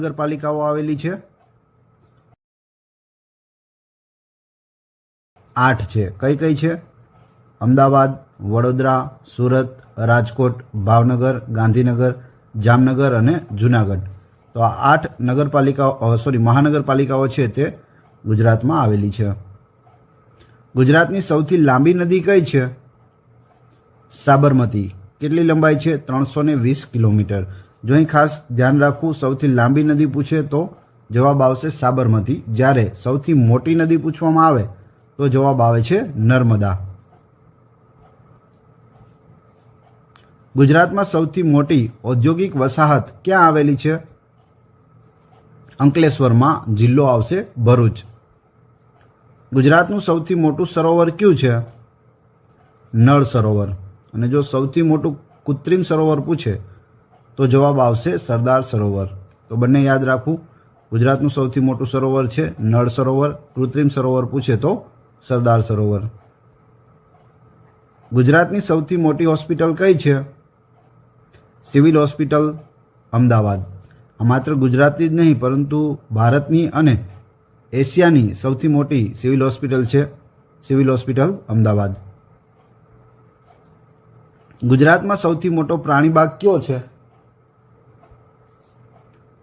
નગરપાલિકાઓ આવેલી છે? 8 છે. કઈ કઈ છે? અમદાવાદ, વડોદરા, સુરત, રાજકોટ, ભાવનગર, ગાંધીનગર, જામનગર અને જૂનાગઢ. તો આ 8 મહાનગરપાલિકાઓ છે તે ગુજરાતમાં આવેલી છે. ગુજરાતની સૌથી લાંબી નદી કઈ છે? સાબરમતી. કેટલી લંબાઈ છે? 320 કિલોમીટર. જો અહીં ખાસ ધ્યાન રાખવું, સૌથી લાંબી નદી પૂછે તો જવાબ આવશે સાબરમતી. જ્યારે સૌથી મોટી નદી પૂછવામાં આવે તો જવાબ આવે છે નર્મદા. ગુજરાતમાં સૌથી મોટી ઔદ્યોગિક વસાહત ક્યાં આવેલી છે? અંકલેશ્વરમાં. જિલ્લો આવશે ભરૂચ. ગુજરાતનું સૌથી મોટું સરોવર કયું છે? નળ સરોવર. અને જો સૌથી મોટું કૃત્રિમ સરોવર પૂછે તો જવાબ આવશે સરદાર સરોવર. તો બંને યાદ રાખવું. ગુજરાતનું સૌથી મોટું સરોવર છે નળ સરોવર. કૃત્રિમ સરોવર પૂછે તો સરદાર સરોવર. ગુજરાતની સૌથી મોટી હોસ્પિટલ કઈ છે? Civil hospital Ahmedabad. આ માત્ર ગુજરાતની જ નહીં પરંતુ ભારતની અને એશિયાની સૌથી મોટી સિવિલ હોસ્પિટલ છે સિવિલ હોસ્પિટલ અમદાવાદ. ગુજરાતમાં સૌથી મોટો પ્રાણી બાગ કયો છે?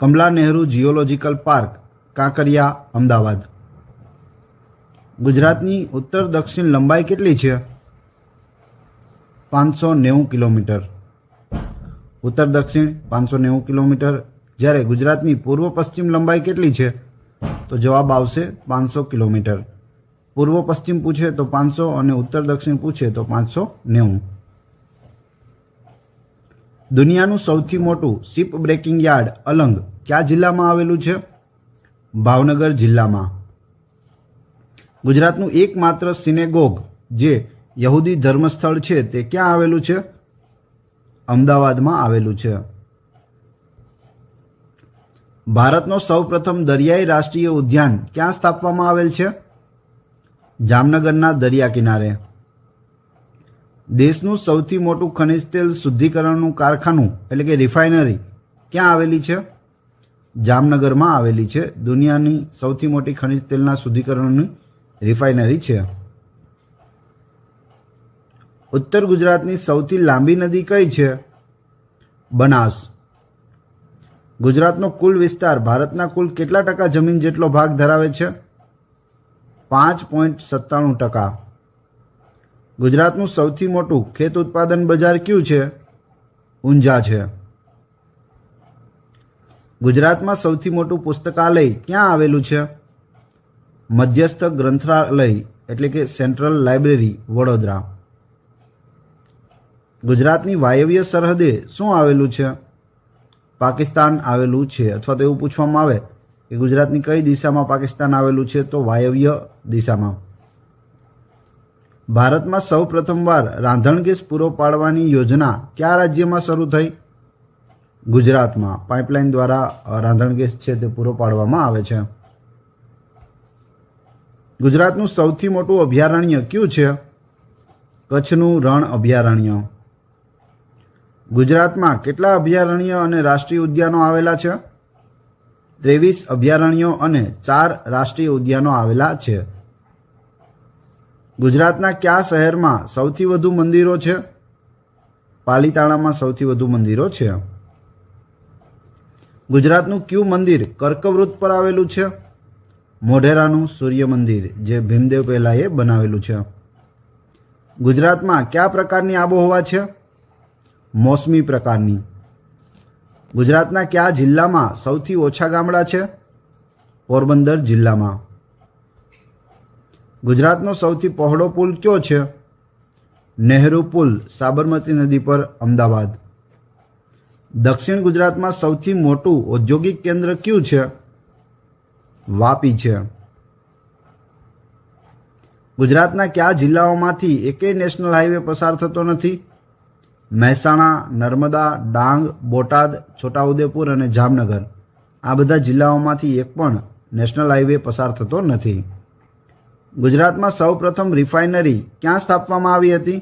Kamala Nehru geological park, Kankaria, Ahmedabad. ગુજરાતની ઉત્તર દક્ષિણ લંબાઈ કેટલી છે? 590 કિલોમીટર. ઉત્તર દક્ષિણ 590 કિલોમીટર. જ્યારે ગુજરાતની પૂર્વ પશ્ચિમ લંબાઈ કેટલી છે? તો જવાબ આવશે 500 કિલોમીટર. પૂર્વ પશ્ચિમ પૂછે તો 500 અને ઉત્તર દક્ષિણ પૂછે તો 590. દુનિયાનું સૌથી મોટું શિપ બ્રેકિંગ યાર્ડ અલંગ કયા જિલ્લામાં આવેલું છે? ભાવનગર જિલ્લામાં. ગુજરાતનું એકમાત્ર સિનેગોગ જે યહૂદી ધર્મસ્થળ છે તે ક્યાં આવેલું છે? અમદાવાદમાં આવેલું છે. ભારતનો સૌપ્રથમ દરિયાઈ રાષ્ટ્રીય ઉદ્યાન ક્યાં સ્થાપવામાં આવેલ છે? જામનગરના દરિયા કિનારે. દેશનું સૌથી મોટું ખનિજ તેલ શુદ્ધિકરણનું કારખાનું એટલે કે રિફાઇનરી ક્યાં આવેલી છે? જામનગરમાં આવેલી છે. દુનિયાની સૌથી મોટી ખનિજ તેલના શુદ્ધિકરણની રિફાઇનરી છે. ઉત્તર ગુજરાતની સૌથી લાંબી નદી કઈ છે? બનાસ. ગુજરાતનો કુલ વિસ્તાર ભારતના કુલ કેટલા ટકા જમીન જેટલો ભાગ ધરાવે છે? 5.97%. ગુજરાતનું સૌથી મોટું ખેત ઉત્પાદન બજાર કયું છે? ઊંઝા છે. ગુજરાતમાં સૌથી મોટું પુસ્તકાલય ક્યાં આવેલું છે? મધ્યસ્થ ગ્રંથાલય એટલે કે સેન્ટ્રલ લાઇબ્રેરી, વડોદરા. ગુજરાતની વાયવ્ય સરહદે શું આવેલું છે? પાકિસ્તાન આવેલું છે. અથવા તો એવું પૂછવામાં આવે કે ગુજરાતની કઈ દિશામાં પાકિસ્તાન આવેલું છે? તો વાયવ્ય દિશામાં. ભારતમાં સૌ પ્રથમવાર રાંધણ ગેસ પૂરો પાડવાની યોજના કયા રાજ્યમાં શરૂ થઈ? ગુજરાતમાં. પાઇપલાઇન દ્વારા રાંધણ ગેસ છે તે પૂરો પાડવામાં આવે છે. ગુજરાતનું સૌથી મોટું અભયારણ્ય કયું છે? કચ્છનું રણ અભયારણ્ય. ગુજરાતમાં કેટલા અભયારણ્ય અને રાષ્ટ્રીય ઉદ્યાનો આવેલા છે? 23 અભયારણ્યો અને 4 રાષ્ટ્રીય ઉદ્યાનો આવેલા છે. ગુજરાતના કયા શહેરમાં સૌથી વધુ મંદિરો છે? પાલીતાણામાં સૌથી વધુ મંદિરો છે. ગુજરાતનું કયું મંદિર કર્કવૃત્ત પર આવેલું છે? મોઢેરાનું સૂર્ય મંદિર જે ભીમદેવ પહેલાએ બનાવેલું છે. ગુજરાતમાં કયા પ્રકારની આબોહવા છે? મોસમી પ્રકારની. ગુજરાતના કયા જિલ્લામાં સૌથી ઓછા ગામડા છે? પોરબંદર જિલ્લામાં. ગુજરાતનો સૌથી પહોળો પુલ કયો છે? નહેરુ પુલ, સાબરમતી નદી પર, અમદાવાદ. દક્ષિણ ગુજરાતમાં સૌથી મોટું ઔદ્યોગિક કેન્દ્ર કયું છે? વાપી છે. ગુજરાતના કયા જિલ્લાઓમાંથી એકેય નેશનલ હાઈવે પસાર થતો નથી? મહેસાણા, નર્મદા, ડાંગ, બોટાદ, છોટાઉદેપુર અને જામનગર. આ બધા જિલ્લાઓમાંથી એક પણ નેશનલ હાઈવે પસાર થતો નથી. ગુજરાતમાં સૌપ્રથમ રિફાઇનરી ક્યાં સ્થાપવામાં આવી હતી?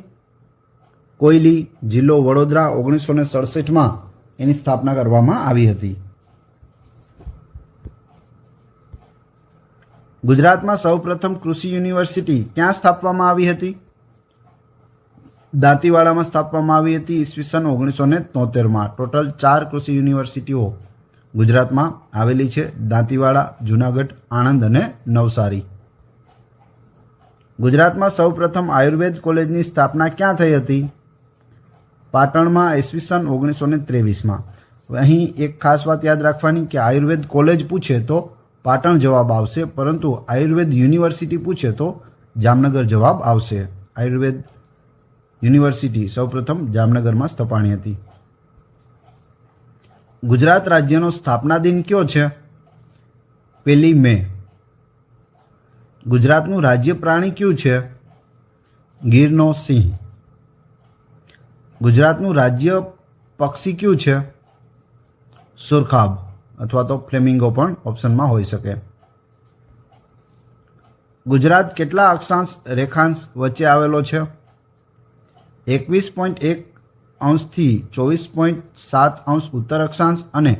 કોયલી, જિલ્લો વડોદરા. 1967માં એની સ્થાપના કરવામાં આવી હતી. ગુજરાતમાં સૌપ્રથમ કૃષિ યુનિવર્સિટી ક્યાં સ્થાપવામાં આવી હતી? દાંતીવાડામાં સ્થાપવામાં આવી હતી ઈસવીસન 1973માં. ટોટલ 4 કૃષિ યુનિવર્સિટીઓ ગુજરાતમાં આવેલી છે: દાંતીવાડા, જૂનાગઢ, આણંદ અને નવસારી. ગુજરાતમાં સૌપ્રથમ આયુર્વેદ કોલેજની સ્થાપના ક્યાં થઈ હતી? પાટણમાં ઈસવીસન 1923માં. અહીં એક ખાસ વાત યાદ રાખવાની કે આયુર્વેદ કોલેજ પૂછે તો પાટણ જવાબ આવશે, પરંતુ આયુર્વેદ યુનિવર્સિટી પૂછે તો જામનગર જવાબ આવશે. આયુર્વેદ યુનિવર્સિટી સૌપ્રથમ જામનગરમાં સ્થપાણી હતી. ગુજરાત રાજ્યનો સ્થાપના દિન કયો છે? 1 મે. ગુજરાતનું રાજ્ય પ્રાણી કયું છે? ગીરનો સિંહ. ગુજરાતનું રાજ્ય પક્ષી કયું છે? સુરખાબ અથવા તો ફ્લેમિંગો પણ ઓપ્શનમાં હોઈ શકે. ગુજરાત કેટલા અક્ષાંશ રેખાંશ વચ્ચે આવેલો છે? 21.1 અંશથી 24.7 ઉત્તર અક્ષાંશ અને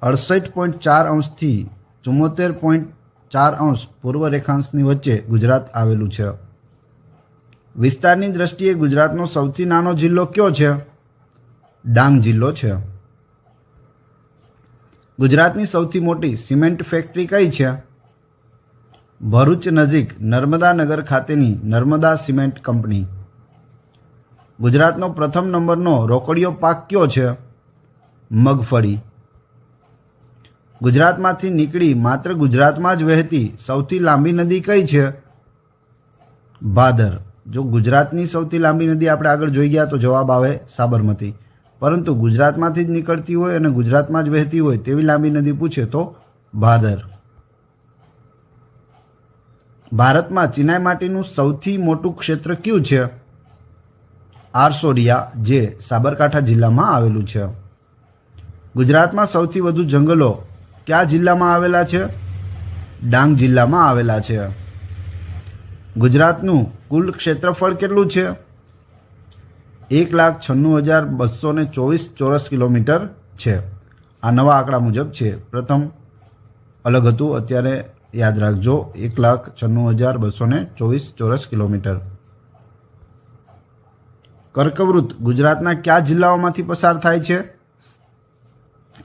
68.4 અંશથી 74.4 પૂર્વ રેખાંશની વચ્ચે ગુજરાત આવેલું છે. વિસ્તારની દ્રષ્ટિએ ગુજરાતનો સૌથી નાનો જિલ્લો કયો છે? ડાંગ જિલ્લો છે. ગુજરાતની સૌથી મોટી સિમેન્ટ ફેક્ટરી કઈ છે? ભરૂચ નજીક નર્મદા નગર ખાતેની નર્મદા સિમેન્ટ કંપની. ગુજરાતનો પ્રથમ નંબરનો રોકડિયો પાક કયો છે? મગફળી. ગુજરાતમાંથી નીકળી માત્ર ગુજરાતમાં જ વહેતી સૌથી લાંબી નદી કઈ છે? ભાદર. જો ગુજરાતની સૌથી લાંબી નદી આપણે આગળ જોઈ ગયા તો જવાબ આવે સાબરમતી, પરંતુ ગુજરાતમાંથી જ નીકળતી હોય અને ગુજરાતમાં જ વહેતી હોય તેવી લાંબી નદી પૂછે તો ભાદર. ભારતમાં ચિનાઈ માટીનું સૌથી મોટું ક્ષેત્ર કયું છે? આરસોડિયા, જે સાબરકાંઠા જિલ્લામાં આવેલું છે. ગુજરાતમાં સૌથી વધુ જંગલો કયા જિલ્લામાં આવેલા છે? ડાંગ જિલ્લામાં આવેલા છે. ગુજરાતનું કુલ ક્ષેત્રફળ કેટલું છે? 1,96,224 ચોરસ કિલોમીટર છે. આ નવા આંકડા મુજબ છે. પ્રથમ અલગ હતું, અત્યારે યાદ રાખજો 1,96,224 ચોરસ કિલોમીટર. કર્કવૃત ગુજરાતના કયા જિલ્લાઓમાંથી પસાર થાય છે?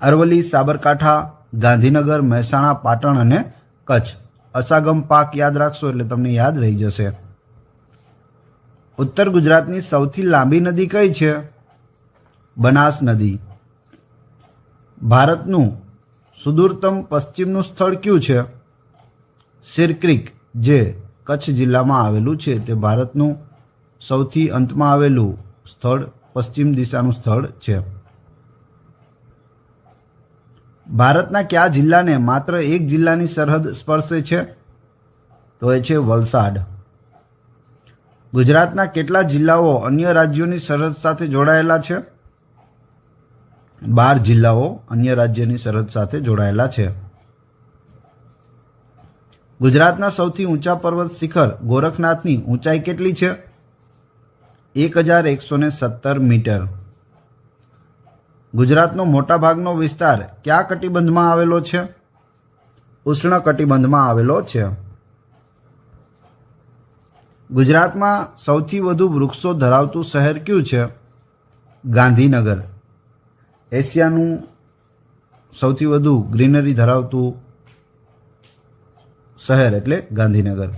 અરવલ્લી, સાબરકાંઠા, ગાંધીનગર, મહેસાણા, પાટણ અને કચ્છ. અસાગમ પાક યાદ રાખશો એટલે તમને યાદ રહી જશે. ઉત્તર ગુજરાતની સૌથી લાંબી નદી કઈ છે? બનાસ નદી. ભારતનું સુદૂરતમ પશ્ચિમનું સ્થળ કયું છે? સિરક્રીક, જે કચ્છ જિલ્લામાં આવેલું છે. તે ભારતનું સૌથી અંતમાં આવેલું સ્થળ પશ્ચિમ દિશાનું સ્થળ છે. ભારતના કયા જિલ્લાને માત્ર એક જિલ્લાની સરહદ સ્પર્શે છે? તો એ છે વલસાડ. ગુજરાતના કેટલા જિલ્લાઓ અન્ય રાજ્યોની સરહદ સાથે જોડાયેલા છે? 12 જિલ્લાઓ અન્ય રાજ્યની સરહદ સાથે જોડાયેલા છે. ગુજરાતના સૌથી ઊંચા પર્વત શિખર ગોરખનાથની ઊંચાઈ કેટલી છે? 1,117 મીટર. ગુજરાતનો મોટાભાગનો વિસ્તાર કયા કટિબંધમાં આવેલો છે? ઉષ્ણ કટિબંધમાં આવેલો છે. ગુજરાતમાં સૌથી વધુ વૃક્ષો ધરાવતું શહેર કયું છે? ગાંધીનગર. એશિયાનું સૌથી વધુ ગ્રીનરી ધરાવતું શહેર એટલે ગાંધીનગર.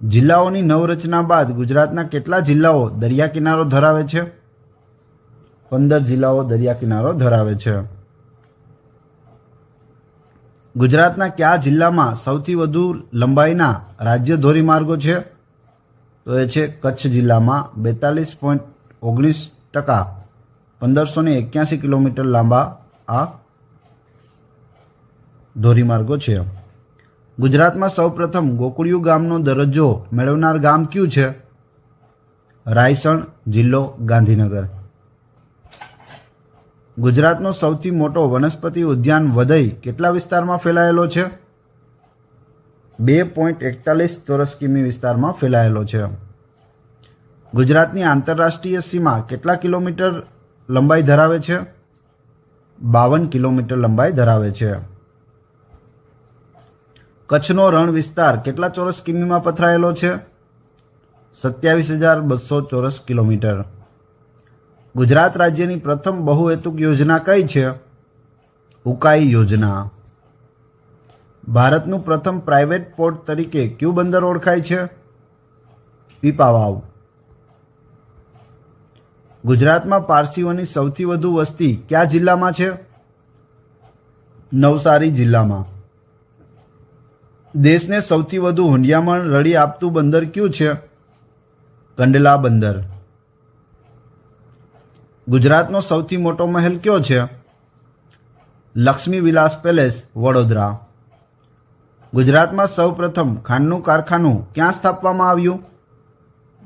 જિલ્લાઓની નવરચના બાદ ગુજરાતના કેટલા જિલ્લાઓ દરિયા કિનારો ધરાવે છે? 15 જિલ્લાઓ દરિયા કિનારો ધરાવે છે. ગુજરાતના કયા જિલ્લામાં સૌથી વધુ લંબાઈના રાજ્ય ધોરીમાર્ગો છે? તો એ છે કચ્છ જિલ્લામાં 42.19%, 1581 કિલોમીટર લાંબા આ ધોરીમાર્ગો છે. ગુજરાતમાં સૌપ્રથમ ગોકુળિયું ગામનો દરજ્જો મેળવનાર ગામ કયું છે? રાયસણ, જિલ્લો ગાંધીનગર. ગુજરાતનો સૌથી મોટો વનસ્પતિ ઉદ્યાન વધઈ કેટલા વિસ્તારમાં ફેલાયેલો છે? 2.41 ચોરસ કિમી વિસ્તારમાં ફેલાયેલો છે. ગુજરાતની આંતરરાષ્ટ્રીય સીમા કેટલા કિલોમીટર લંબાઈ ધરાવે છે? 52 કિલોમીટર લંબાઈ ધરાવે છે. કચ્છનો રણ વિસ્તાર કેટલા ચોરસ કિમીમાં પથરાયેલો છે? 27,200 ચોરસ કિલોમીટર. ગુજરાત રાજ્યની પ્રથમ બહુહેતુક યોજના કઈ છે? ઉકાઈ યોજના. ભારતનું પ્રથમ પ્રાઇવેટ પોર્ટ તરીકે કયું બંદર ઓળખાય છે? પીપાવાવ. ગુજરાતમાં પારસીઓની સૌથી વધુ વસ્તી કયા જિલ્લામાં છે? નવસારી જિલ્લામાં. દેશને સૌથી વધુ હુંડિયામણ રડી આપતું બંદર કયું છે? કંડલા બંદર. ગુજરાતનો સૌથી મોટો મહેલ કયો છે? લક્ષ્મી વિલાસ પેલેસ, વડોદરા. ગુજરાતમાં સૌપ્રથમ ખાંડનું કારખાનું ક્યાં સ્થાપવામાં આવ્યું?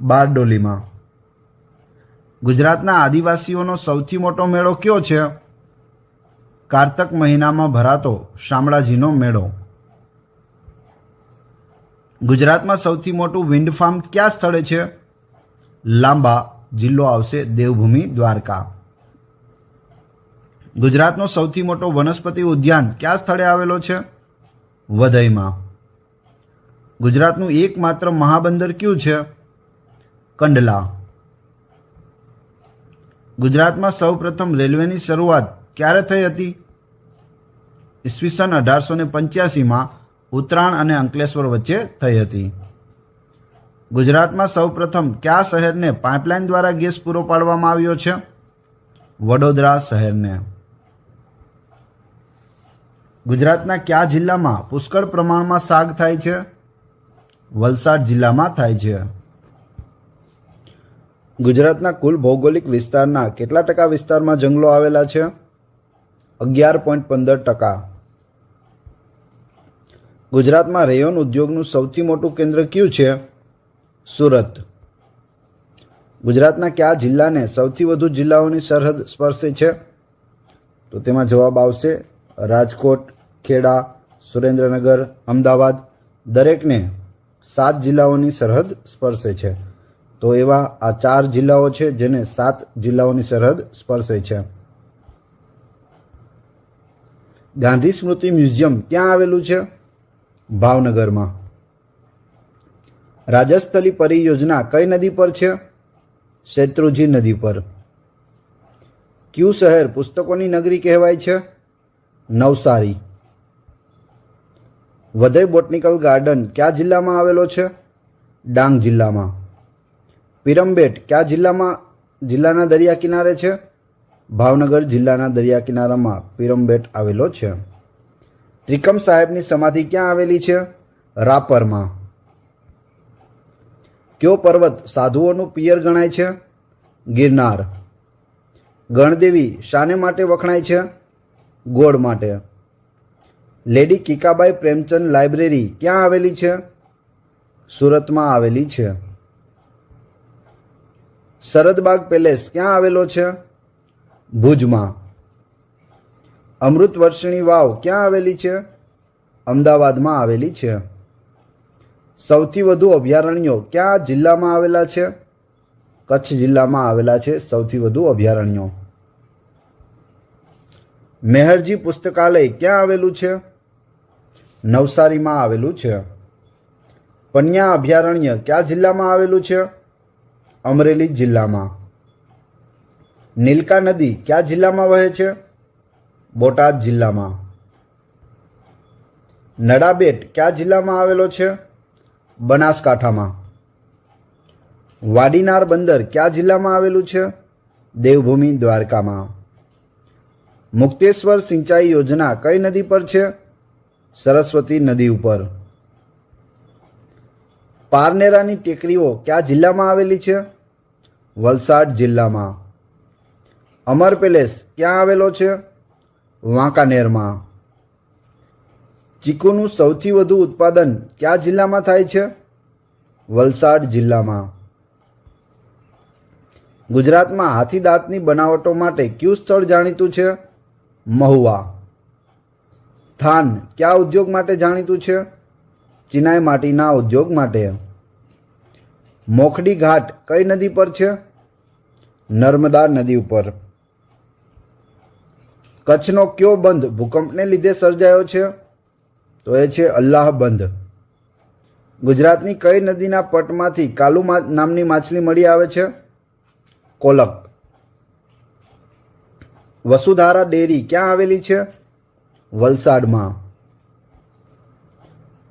બારડોલીમાં. ગુજરાતના આદિવાસીઓનો સૌથી મોટો મેળો કયો છે? કારતક મહિનામાં ભરાતો શામળાજીનો મેળો. ગુજરાતમાં સૌથી મોટું વિન્ડ ફાર્મ કયા સ્થળે છે? લાંબા. જિલ્લો આવશે દેવભૂમિ દ્વારકા. ગુજરાતનો સૌથી મોટો વનસ્પતિ ઉદ્યાન કયા સ્થળે આવેલો છે? વઘઈમાં. ગુજરાતનું એકમાત્ર મહાબંદર કયું છે? કંડલા. ગુજરાતમાં સૌપ્રથમ રેલવેની શરૂઆત ક્યારે થઈ હતી? ઈસવીસન 1885માં ઉત્તરાયણ અને અંકલેશ્વર વચ્ચે થઈ હતી. ગુજરાતમાં સૌપ્રથમ કયા શહેરને પાઇપલાઇન દ્વારા ગેસ પૂરો પાડવામાં આવ્યો છે? વડોદરા શહેરને. ગુજરાતના કયા જિલ્લામાં પુષ્કળ પ્રમાણમાં સાગ થાય છે? વલસાડ જિલ્લામાં થાય છે. ગુજરાતના કુલ ભૌગોલિક વિસ્તારના કેટલા ટકા વિસ્તારમાં જંગલો આવેલા છે? 11.15%. ગુજરાતમાં રેયોન ઉદ્યોગનું સૌથી મોટું કેન્દ્ર કયું છે? સુરત. ગુજરાતના કયા જિલ્લાને સૌથી વધુ જિલ્લાઓની સરહદ સ્પર્શે છે? તો તેમાં જવાબ આવશે રાજકોટ, ખેડા, સુરેન્દ્રનગર, અમદાવાદ. દરેકને 7 જિલ્લાઓની સરહદ સ્પર્શે છે. તો એવા આ 4 જિલ્લાઓ છે જેને 7 જિલ્લાઓની સરહદ સ્પર્શે છે. ગાંધી સ્મૃતિ મ્યુઝિયમ ક્યાં આવેલું છે? ભાવનગરમાં. રાજસ્થલી પરિયોજના કઈ નદી પર છે? શેત્રુંજી નદી પર. કયું શહેર પુસ્તકોની નગરી કહેવાય છે? નવસારી. વઘઈ બોટનિકલ ગાર્ડન કયા જિલ્લામાં આવેલો છે? ડાંગ જિલ્લામાં. પિરમબેટ કયા જિલ્લાના દરિયા કિનારે છે? ભાવનગર જિલ્લાના દરિયા કિનારામાં પિરમબેટ આવેલો છે. ત્રિકમ સાહેબની સમાધિ ક્યાં આવેલી છે? રાપરમાં. કયો પર્વત સાધુઓનું પિયર ગણાય છે? ગિરનાર. ગણદેવી શાને માટે વખણાય છે? ગોળ માટે. લેડી કિકાબાઈ પ્રેમચંદ લાઇબ્રેરી ક્યાં આવેલી છે? સુરતમાં આવેલી છે. સરદબાગ પેલેસ ક્યાં આવેલો છે? ભુજમાં. અમૃત વર્ષિણી વાવ ક્યાં આવેલી છે? અમદાવાદમાં આવેલી છે. સૌથી વધુ અભયારણ્યો કયા જિલ્લામાં આવેલા છે? કચ્છ જિલ્લામાં આવેલા છે સૌથી વધુ અભયારણ્યો. મેહરજી પુસ્તકાલય ક્યાં આવેલું છે? નવસારીમાં આવેલું છે. પન્યા અભયારણ્ય કયા જિલ્લામાં આવેલું છે? અમરેલી જિલ્લામાં. નીલકા નદી કયા જિલ્લામાં વહે છે? બોટાદ જિલ્લામાં. નડાબેટ કયા જિલ્લામાં આવેલો છે? બનાસકાંઠામાં. વાડીનાર બંદર કયા જિલ્લામાં આવેલું છે? દેવભૂમિ દ્વારકામાં. મુક્તેશ્વર સિંચાઈ યોજના કઈ નદી પર છે? સરસ્વતી નદી ઉપર. પારનેરાની ટેકરીઓ કયા જિલ્લામાં આવેલી છે? વલસાડ જિલ્લામાં. અમર પેલેસ ક્યાં આવેલો છે? વાંકાનેરમાં. ચીકુનું સૌથી વધુ ઉત્પાદન કયા જિલ્લામાં થાય છે? વલસાડ જિલ્લામાં. ગુજરાતમાં હાથીદાંતની બનાવટો માટે કયું સ્થળ જાણીતું છે? મહુવા. થાન કયા ઉદ્યોગ માટે જાણીતું છે? ચિનાઈ માટીના ઉદ્યોગ માટે. મોખડી ઘાટ કઈ નદી પર છે? નર્મદા નદી ઉપર. કચ્છનો કયો બંધ ભૂકંપને લીધે સર્જાયો છે? તો એ છે અલ્લાહબંધ. ગુજરાતની કઈ નદીના પટમાંથી કાલુ નામની માછલી મળી આવે છે? કોલક. વસુધારા ડેરી ક્યાં આવેલી છે? વલસાડમાં.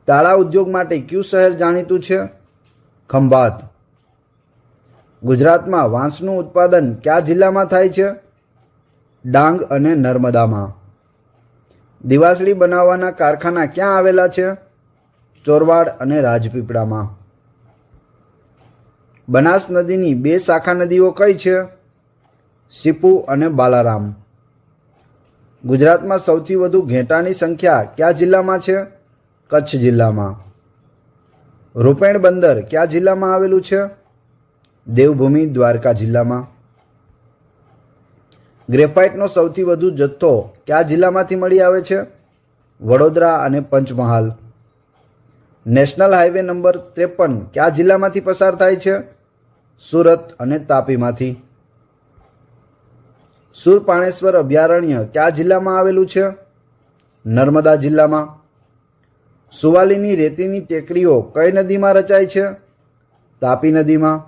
તાળા ઉદ્યોગ માટે કયું શહેર જાણીતું છે? ખંભાત. ગુજરાતમાં વાંસનું ઉત્પાદન કયા જિલ્લામાં થાય છે? ડાંગ અને નર્મદામાં. દિવાસળી બનાવવાના કારખાના ક્યાં આવેલા છે? ચોરવાડ અને રાજપીપળામાં. બનાસ નદીની બે શાખા નદીઓ કઈ છે? સીપુ અને બાલારામ. ગુજરાતમાં સૌથી વધુ ઘેટાની સંખ્યા કયા જિલ્લામાં છે? કચ્છ જિલ્લામાં. રૂપેણ બંદર કયા જિલ્લામાં આવેલું છે? દેવભૂમિ દ્વારકા જિલ્લામાં. ગ્રેફાઇટનો સૌથી વધુ જથ્થો કયા જિલ્લામાંથી મળી આવે છે? વડોદરા અને પંચમહાલ. નેશનલ હાઈવે નંબર 53 કયા જિલ્લામાંથી પસાર થાય છે? સુરત અને તાપીમાંથી. સુરપાણેશ્વર અભયારણ્ય કયા જિલ્લામાં આવેલું છે? નર્મદા જિલ્લામાં. સુવાલીની રેતીની ટેકરીઓ કઈ નદીમાં રચાય છે? તાપી નદીમાં.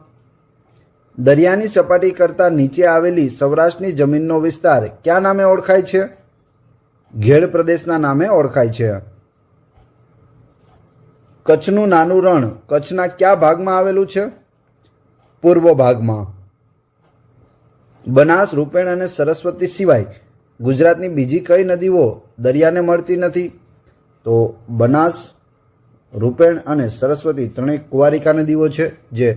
દરિયાની સપાટી કરતાં નીચે આવેલી સૌરાષ્ટ્રની જમીનનો વિસ્તાર કયા નામે ઓળખાય છે? ઘેડ પ્રદેશના નામે ઓળખાય છે. કચ્છનું નાનું રણ કચ્છના કયા ભાગમાં આવેલું છે? પૂર્વ ભાગમાં. બનાસ, રૂપેણ અને સરસ્વતી સિવાય ગુજરાતની બીજી કઈ નદીઓ દરિયાને મળતી નથી? તો બનાસ, રૂપેણ અને સરસ્વતી ત્રણેય કુંવારિકા નદીઓ છે જે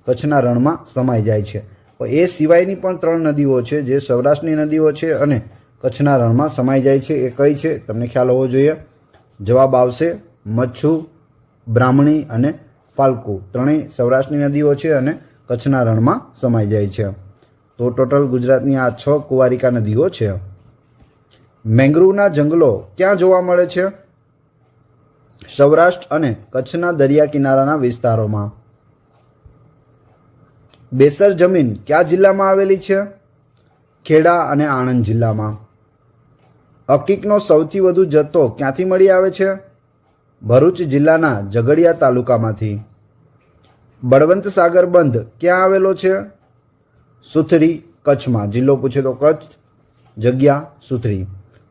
કચ્છના રણમાં સમાઈ જાય છે. એ સિવાયની પણ 3 નદીઓ છે જે સૌરાષ્ટ્રની નદીઓ છે અને કચ્છના રણમાં સમાઈ જાય છે. એ કઈ છે તમને ખ્યાલ હોવો જોઈએ. જવાબ આવશે મચ્છુ, બ્રાહ્મણી અને ફાલ્ગુ. ત્રણેય સૌરાષ્ટ્રની નદીઓ છે અને કચ્છના રણમાં સમાઈ જાય છે. તો ટોટલ ગુજરાતની આ 6 કુંવારિકા નદીઓ છે. મેંગ્રુવના જંગલો ક્યાં જોવા મળે છે? સૌરાષ્ટ્ર અને કચ્છના દરિયા કિનારાના વિસ્તારોમાં. બેસર જમીન કયા જિલ્લામાં આવેલી છે? ખેડા અને આણંદ જિલ્લામાં. અકીકનો સૌથી વધુ જથ્થો ક્યાંથી મળી આવે છે? ભરૂચ જિલ્લાના ઝઘડિયા તાલુકામાંથી. બળવંત સાગર બંધ ક્યાં આવેલો છે? સુથરી, કચ્છમાં. જિલ્લો પૂછે તો કચ્છ, જગ્યા સુથરી.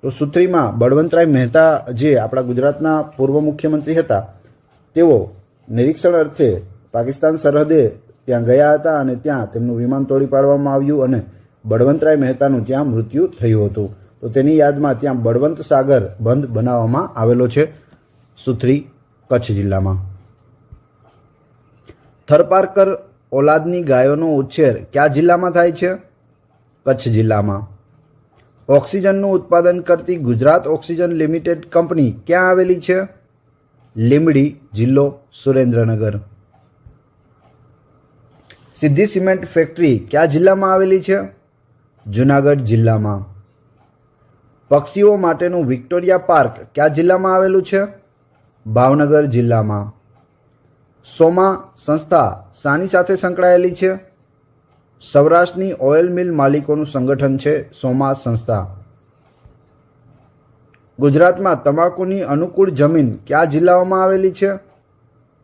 તો સુથરીમાં બળવંતરાય મહેતા જે આપણા ગુજરાતના પૂર્વ મુખ્યમંત્રી હતા તેઓ નિરીક્ષણ અર્થે પાકિસ્તાન સરહદે ત્યાં ગયા હતા અને ત્યાં તેમનું વિમાન તોડી પાડવામાં આવ્યું અને બળવંતરાય મહેતાનું ત્યાં મૃત્યુ થયું હતું. તો તેની યાદમાં ત્યાં બળવંત સાગર બંધ બનાવવામાં આવેલો છે સુથરી, કચ્છ જિલ્લામાં. થરપારકર ઓલાદની ગાયોનો ઉછેર કયા જિલ્લામાં થાય છે? કચ્છ જિલ્લામાં. ઓક્સિજનનું ઉત્પાદન કરતી ગુજરાત ઓક્સિજન લિમિટેડ કંપની ક્યાં આવેલી છે? લીંબડી, જિલ્લો સુરેન્દ્રનગર. સિદ્ધિ સિમેન્ટ ફેક્ટરી કયા જિલ્લામાં આવેલી છે? જુનાગઢ જિલ્લામાં. પક્ષીઓ માટેનું વિક્ટોરિયા પાર્ક કયા જિલ્લામાં આવેલું છે? ભાવનગર જિલ્લામાં. સોમા સંસ્થા શાની સાથે સંકળાયેલી છે? સૌરાષ્ટ્રની ઓઇલ મિલ માલિકોનું સંગઠન છે સોમા સંસ્થા. ગુજરાતમાં તમાકુની અનુકૂળ જમીન કયા જિલ્લાઓમાં આવેલી છે?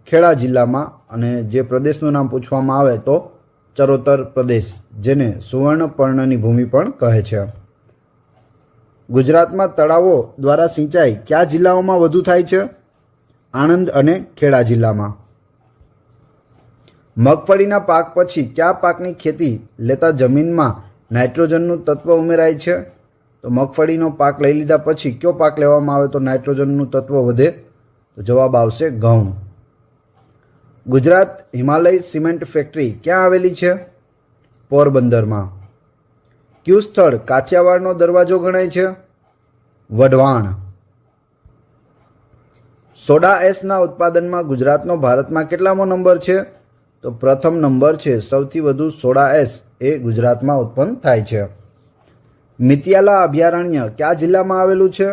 ખેડા જિલ્લામાં. અને જે પ્રદેશનું નામ પૂછવામાં આવે તો ચરોતર પ્રદેશ, જેને સુવર્ણપર્ણની ભૂમિ પણ કહે છે. ગુજરાતમાં તળાવો દ્વારા સિંચાઈ કયા જિલ્લાઓમાં વધુ થાય છે? આણંદ અને ખેડા જિલ્લામાં. મગફળીના પાક પછી કયા પાકની ખેતી લેતા જમીનમાં નાઇટ્રોજનનું તત્વ ઉમેરાય છે? તો મગફળીનો પાક લઈ લીધા પછી કયો પાક લેવામાં આવે તો નાઇટ્રોજનનું તત્વ વધે? તો જવાબ આવશે ઘઉં. ગુજરાત હિમાલય સિમેન્ટ ફેક્ટરી ક્યાં આવેલી છે? પોરબંદરમાં. કયું સ્થળ કાઠિયાવાડનો દરવાજો ગણાય છે? વઢવાણ. સોડા એશના ઉત્પાદનમાં ગુજરાતનો ભારતમાં કેટલામો નંબર છે? તો પ્રથમ નંબર છે. સૌથી વધુ સોડા એશ એ ગુજરાતમાં ઉત્પન્ન થાય છે. મિતિયાલા અભયારણ્ય કયા જિલ્લામાં આવેલું છે?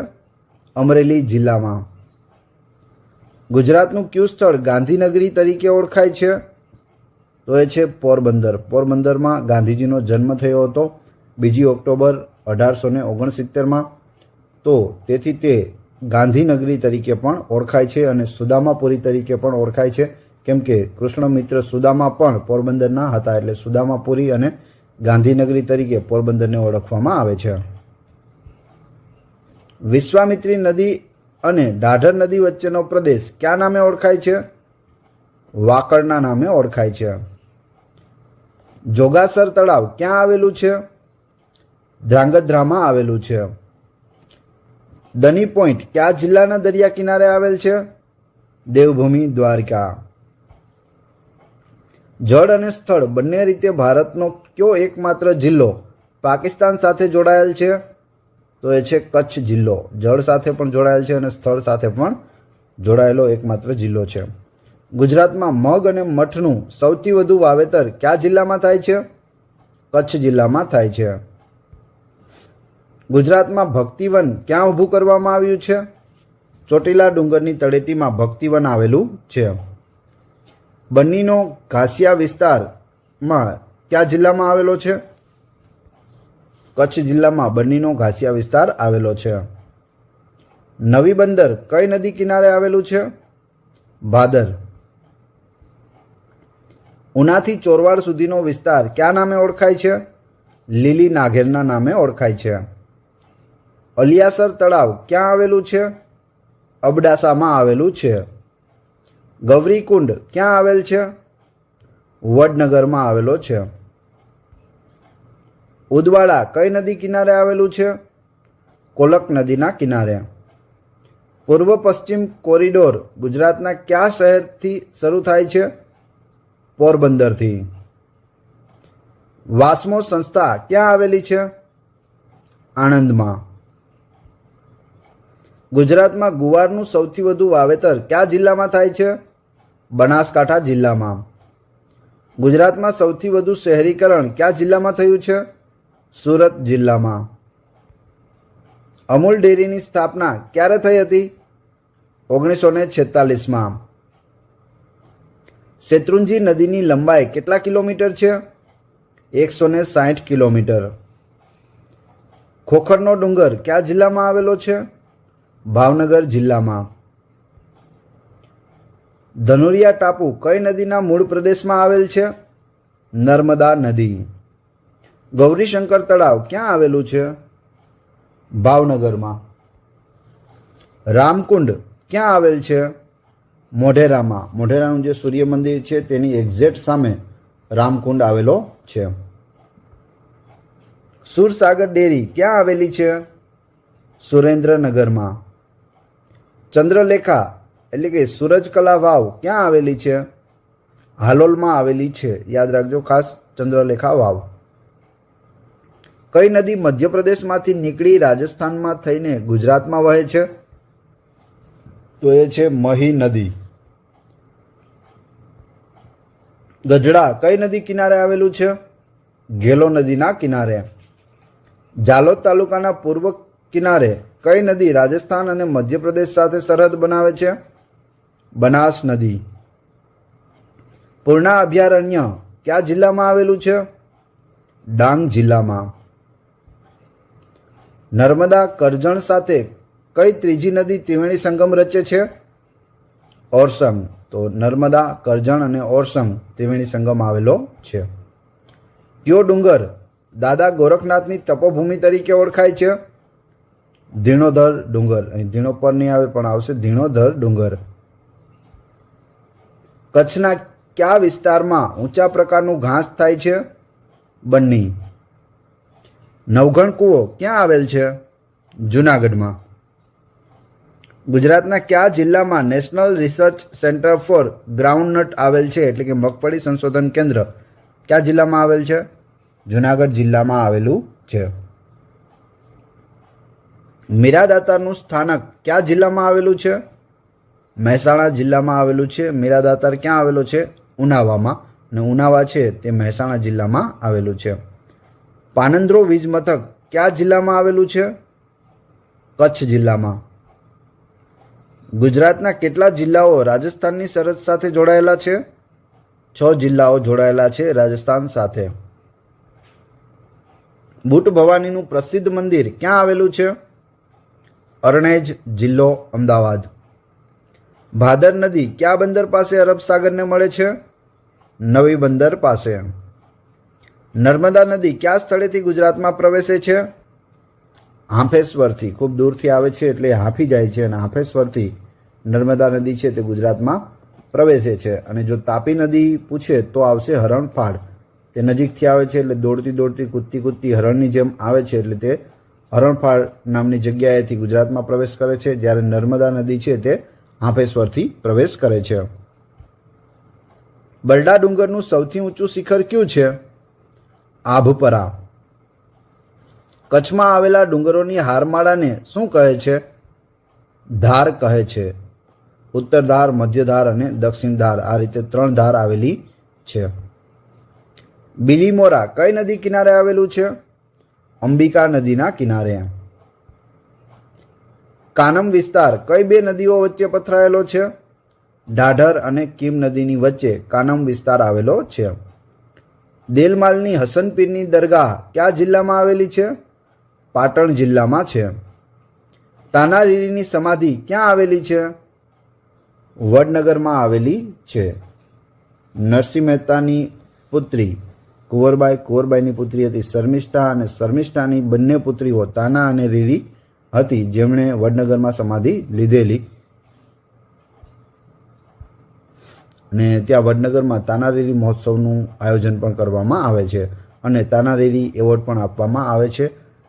અમરેલી જિલ્લામાં. ગુજરાતનું કયું સ્થળ ગાંધીનગરી તરીકે ઓળખાય છે? તો એ છે પોરબંદર. પોરબંદરમાં ગાંધીજીનો જન્મ થયો હતો 2 ઓક્ટોબર 1869માં. તો તેથી તે ગાંધીનગરી તરીકે પણ ઓળખાય છે અને સુદામાપુરી તરીકે પણ ઓળખાય છે, કેમ કે કૃષ્ણ મિત્ર સુદામા પણ પોરબંદરના હતા, એટલે સુદામાપુરી અને ગાંધીનગરી તરીકે પોરબંદરને ઓળખવામાં આવે છે. વિશ્વામિત્રી નદી અને ઢાઢર નદી વચ્ચેનો પ્રદેશ કયા નામે ઓળખાય છે? વાકડના નામે ઓળખાય છે. જોગાસર તળાવ ક્યાં આવેલું છે? ધ્રાંગધ્રામાં આવેલું છે. દની પોઈન્ટ કયા જિલ્લાના દરિયા કિનારે આવેલ છે? દેવભૂમિ દ્વારકા. જળ અને સ્થળ બંને રીતે ભારતનો કયો એકમાત્ર જિલ્લો પાકિસ્તાન સાથે જોડાયેલ છે? તો એ છે કચ્છ જિલ્લો. જળ સાથે પણ જોડાયેલ છે અને સ્થળ સાથે પણ જોડાયેલો એકમાત્ર જિલ્લો છે. ગુજરાતમાં મગ અને મઠનું સૌથી વધુ વાવેતર કયા જિલ્લામાં થાય છે? કચ્છ જિલ્લામાં થાય છે. ગુજરાતમાં ભક્તિવન ક્યાં ઊભું કરવામાં આવ્યું છે? ચોટીલા ડુંગરની તળેટીમાં ભક્તિવન આવેલું છે. બન્નીનો ઘાસિયા વિસ્તારમાં કયા જિલ્લામાં આવેલો છે? કચ્છ જિલ્લામાં બન્નીનો ઘાસિયા વિસ્તાર આવેલો છે. નવી બંદર કઈ નદી કિનારે આવેલું છે? ભાદર. ઉનાથી ચોરવાડ સુધીનો વિસ્તાર કયા નામે ઓળખાય છે? લીલી નાઘેરના નામે ઓળખાય છે. અલિયાસર તળાવ ક્યાં આવેલું છે? અબડાસામાં આવેલું છે. ગૌરીકુંડ ક્યાં આવેલ છે? વડનગરમાં આવેલો છે. ઉદવાડા કઈ નદી કિનારે આવેલું છે? કોલક નદીના કિનારે. પૂર્વ પશ્ચિમ કોરિડોર ગુજરાતના કયા શહેરથી શરૂ થાય છે? પોરબંદરથી. વાસ્મો સંસ્થા ક્યાં આવેલી છે? આણંદમાં. ગુજરાતમાં ગુવારનું સૌથી વધુ વાવેતર કયા જિલ્લામાં થાય છે? બનાસકાંઠા જિલ્લામાં. ગુજરાતમાં સૌથી વધુ શહેરીકરણ કયા જિલ્લામાં થયું છે? સુરત જિલ્લામાં. અમૂલ ડેરીની સ્થાપના ક્યારે થઈ હતી? 1946માં. શેત્રુંજી નદીની લંબાઈ કેટલા કિલોમીટર છે? 160 કિલોમીટર. ખોખરનો ડુંગર કયા જિલ્લામાં આવેલો છે? ભાવનગર જિલ્લામાં. ધનુરિયા ટાપુ કઈ નદીના મૂળ પ્રદેશમાં આવેલ છે? નર્મદા નદી. ગૌરીશંકર તળાવ ક્યાં આવેલું છે? ભાવનગરમાં. રામકુંડ ક્યાં આવેલ છે? મોઢેરામાં. મોઢેરાનું જે સૂર્ય મંદિર છે તેની એક્ઝેક્ટ સામે રામકુંડ આવેલો છે. સુરસાગર ડેરી ક્યાં આવેલી છે? સુરેન્દ્રનગરમાં. ચંદ્રલેખા એટલે કે સૂરજકલા વાવ ક્યાં આવેલી છે? હાલોલમાં આવેલી છે. યાદ રાખજો ખાસ, ચંદ્રલેખા વાવ. કઈ નદી મધ્યપ્રદેશમાંથી નીકળી રાજસ્થાનમાં થઈને ગુજરાતમાં વહે છે? તો એ છે મહી નદી. ગઢડા કઈ નદી કિનારે આવેલું છે? ઘેલો નદીના કિનારે. જાલોદ તાલુકાના પૂર્વ કિનારે કઈ નદી રાજસ્થાન અને મધ્યપ્રદેશ સાથે સરહદ બનાવે છે? બનાસ નદી. પૂર્ણા અભયારણ્ય કયા જિલ્લામાં આવેલું છે? ડાંગ જિલ્લામાં. નર્મદા કરજણ સાથે કઈ ત્રીજી નદી ત્રિવેણી સંગમ રચે છે? ઓરસંગ. તો નર્મદા, કરજણ અને ઓરસંગ ત્રિવેણી સંગમ આવેલો છે. કયો ડુંગર દાદા ગોરખનાથની તપોભૂમિ તરીકે ઓળખાય છે? ધીણોધર ડુંગર. અહીં ધીણો પર નહીં આવે પણ આવશે ધીણોધર ડુંગર. કચ્છના કયા વિસ્તારમાં ઊંચા પ્રકારનું ઘાસ થાય છે? બન્ની. નવઘણ કૂવો ક્યાં આવેલ છે? જૂનાગઢમાં. ગુજરાતના કયા જિલ્લામાં national research centre for groundnut આવેલ છે? એટલે કે મગફળી સંશોધન કેન્દ્ર કયા જિલ્લામાં આવેલ છે? જૂનાગઢ જિલ્લામાં આવેલું છે. મીરાદાતારનું સ્થાનક કયા જિલ્લામાં આવેલું છે? મહેસાણા જિલ્લામાં આવેલું છે. મીરાદાતાર ક્યાં આવેલો છે? ઉનાવામાં. અને ઉનાવા છે તે મહેસાણા જિલ્લામાં આવેલું છે. પાનંદ્રો વીજ મથક કયા જિલ્લામાં આવેલું છે? કચ્છ જિલ્લામાં. ગુજરાતના કેટલા જિલ્લાઓ રાજસ્થાનની સરહદ સાથે જોડાયેલા છે? 6 જિલ્લાઓ જોડાયેલા છે રાજસ્થાન સાથે. બુટ ભવાનીનું પ્રસિદ્ધ મંદિર ક્યાં આવેલું છે? અરણેજ જિલ્લો અમદાવાદ. ભાદર નદી કયા બંદર પાસે અરબ સાગરને મળે છે? નવી બંદર પાસે. નર્મદા નદી કયા સ્થળેથી ગુજરાતમાં પ્રવેશે છે? હાંફેશ્વરથી. ખૂબ દૂરથી આવે છે એટલે હાંફી જાય છે અને હાંફેશ્વરથી નર્મદા નદી છે તે ગુજરાતમાં પ્રવેશે છે. અને જો તાપી નદી પૂછે તો આવશે હરણફાળ. તે નજીકથી આવે છે એટલે દોડતી દોડતી કૂદતી કૂદતી હરણની જેમ આવે છે એટલે તે હરણફાળ નામની જગ્યાએથી ગુજરાતમાં પ્રવેશ કરે છે, જ્યારે નર્મદા નદી છે તે હાંફેશ્વરથી પ્રવેશ કરે છે. બરડા ડુંગરનું સૌથી ઊંચું શિખર કયું છે? આભપરા. કચ્છમાં આવેલા ડુંગરોની હારમાળાને શું કહે છે? ધાર કહે છે. ઉત્તર ધાર, મધ્ય ધાર અને દક્ષિણ ધાર, આ રીતે 3 ધાર આવેલી છે. બિલીમોરા કઈ નદી કિનારે આવેલું છે? અંબિકા નદીના કિનારે. કાનમ વિસ્તાર કઈ 2 નદીઓ વચ્ચે પથરાયેલો છે? ઢાઢર અને કીમ નદીની વચ્ચે કાનમ વિસ્તાર આવેલો છે. દેલમાલની હસનપીરની દરગાહ કયા જિલ્લામાં આવેલી છે? પાટણ જિલ્લામાં છે. તાનારીરીની સમાધિ ક્યાં આવેલી છે? વડનગરમાં આવેલી છે. નરસિંહ મહેતાની પુત્રી કુંવરબાઈ, કુંવરબાઈની પુત્રી હતી શર્મિષ્ઠા, અને શર્મિષ્ઠાની બંને પુત્રીઓ તાના અને રીરી હતી, જેમણે વડનગરમાં સમાધિ લીધેલી. અને ત્યાં વડનગરમાં તાનારીરી મહોત્સવનું આયોજન પણ કરવામાં આવે છે અને તાનારીરી એવોર્ડ પણ આપવામાં આવે છે.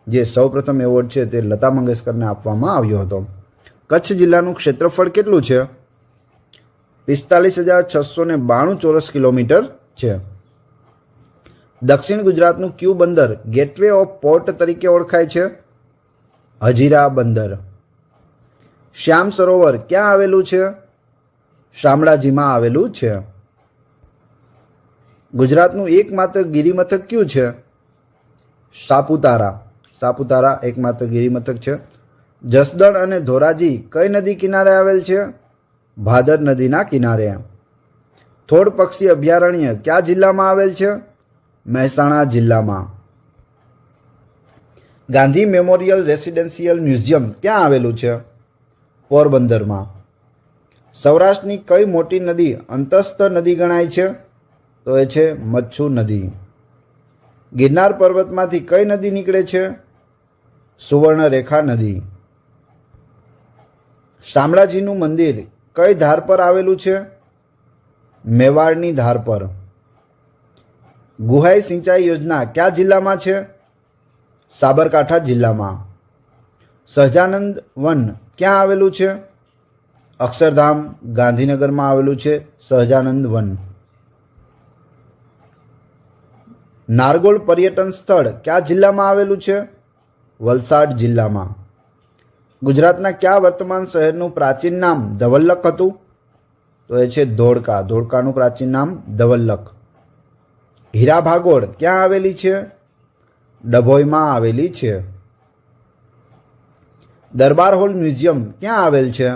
જે સૌપ્રથમ એવોર્ડ છે તે લતા મંગેશકરને આપવામાં આવ્યો હતો. કચ્છ જિલ્લાનું ક્ષેત્રફળ કેટલું છે? 45,692 ચોરસ કિલોમીટર છે. દક્ષિણ ગુજરાતનું કયું બંદર ગેટવે ઓફ પોર્ટ તરીકે ઓળખાય છે? હજીરા બંદર. શ્યામ સરોવર ક્યાં આવેલું છે? શામળાજીમાં આવેલું છે. ગુજરાતનું એકમાત્ર ગિરિમથક કયું છે? સાપુતારા. સાપુતારા એકમાત્ર ગિરિમથક છે. જસદણ અને ધોરાજી કઈ નદી કિનારે આવેલ છે? ભાદર નદીના કિનારે. થોડ પક્ષી અભયારણ્ય કયા જિલ્લામાં આવેલ છે? મહેસાણા જિલ્લામાં. ગાંધી મેમોરિયલ રેસિડેન્શિયલ મ્યુઝિયમ ક્યાં આવેલું છે? પોરબંદરમાં. સૌરાષ્ટ્રની કઈ મોટી નદી અંતસ્થ નદી ગણાય છે? તો એ છે મચ્છુ નદી. ગિરનાર પર્વતમાંથી કઈ નદી નીકળે છે? સુવર્ણરેખા નદી. શામળાજીનું મંદિર કઈ ધાર પર આવેલું છે? મેવાડની ધાર પર. ગુહાઈ સિંચાઈ યોજના કયા જિલ્લામાં છે? સાબરકાંઠા જિલ્લામાં. સહજાનંદ વન ક્યાં આવેલું છે? અક્ષરધામ ગાંધીનગરમાં આવેલું છે સહજાનંદ વન. નારગોલ પર્યટન સ્થળ કયા જિલ્લામાં આવેલું છે? વલસાડ જિલ્લામાં. ગુજરાતના કયા વર્તમાન શહેરનું પ્રાચીન નામ ધવલ્લક હતું? તો એ છે ધોળકા. ધોળકાનું પ્રાચીન નામ ધવલ્લક. હીરા ભાગોળ ક્યાં આવેલી છે? ડભોઈમાં આવેલી છે. દરબાર હોલ મ્યુઝિયમ ક્યાં આવેલ છે?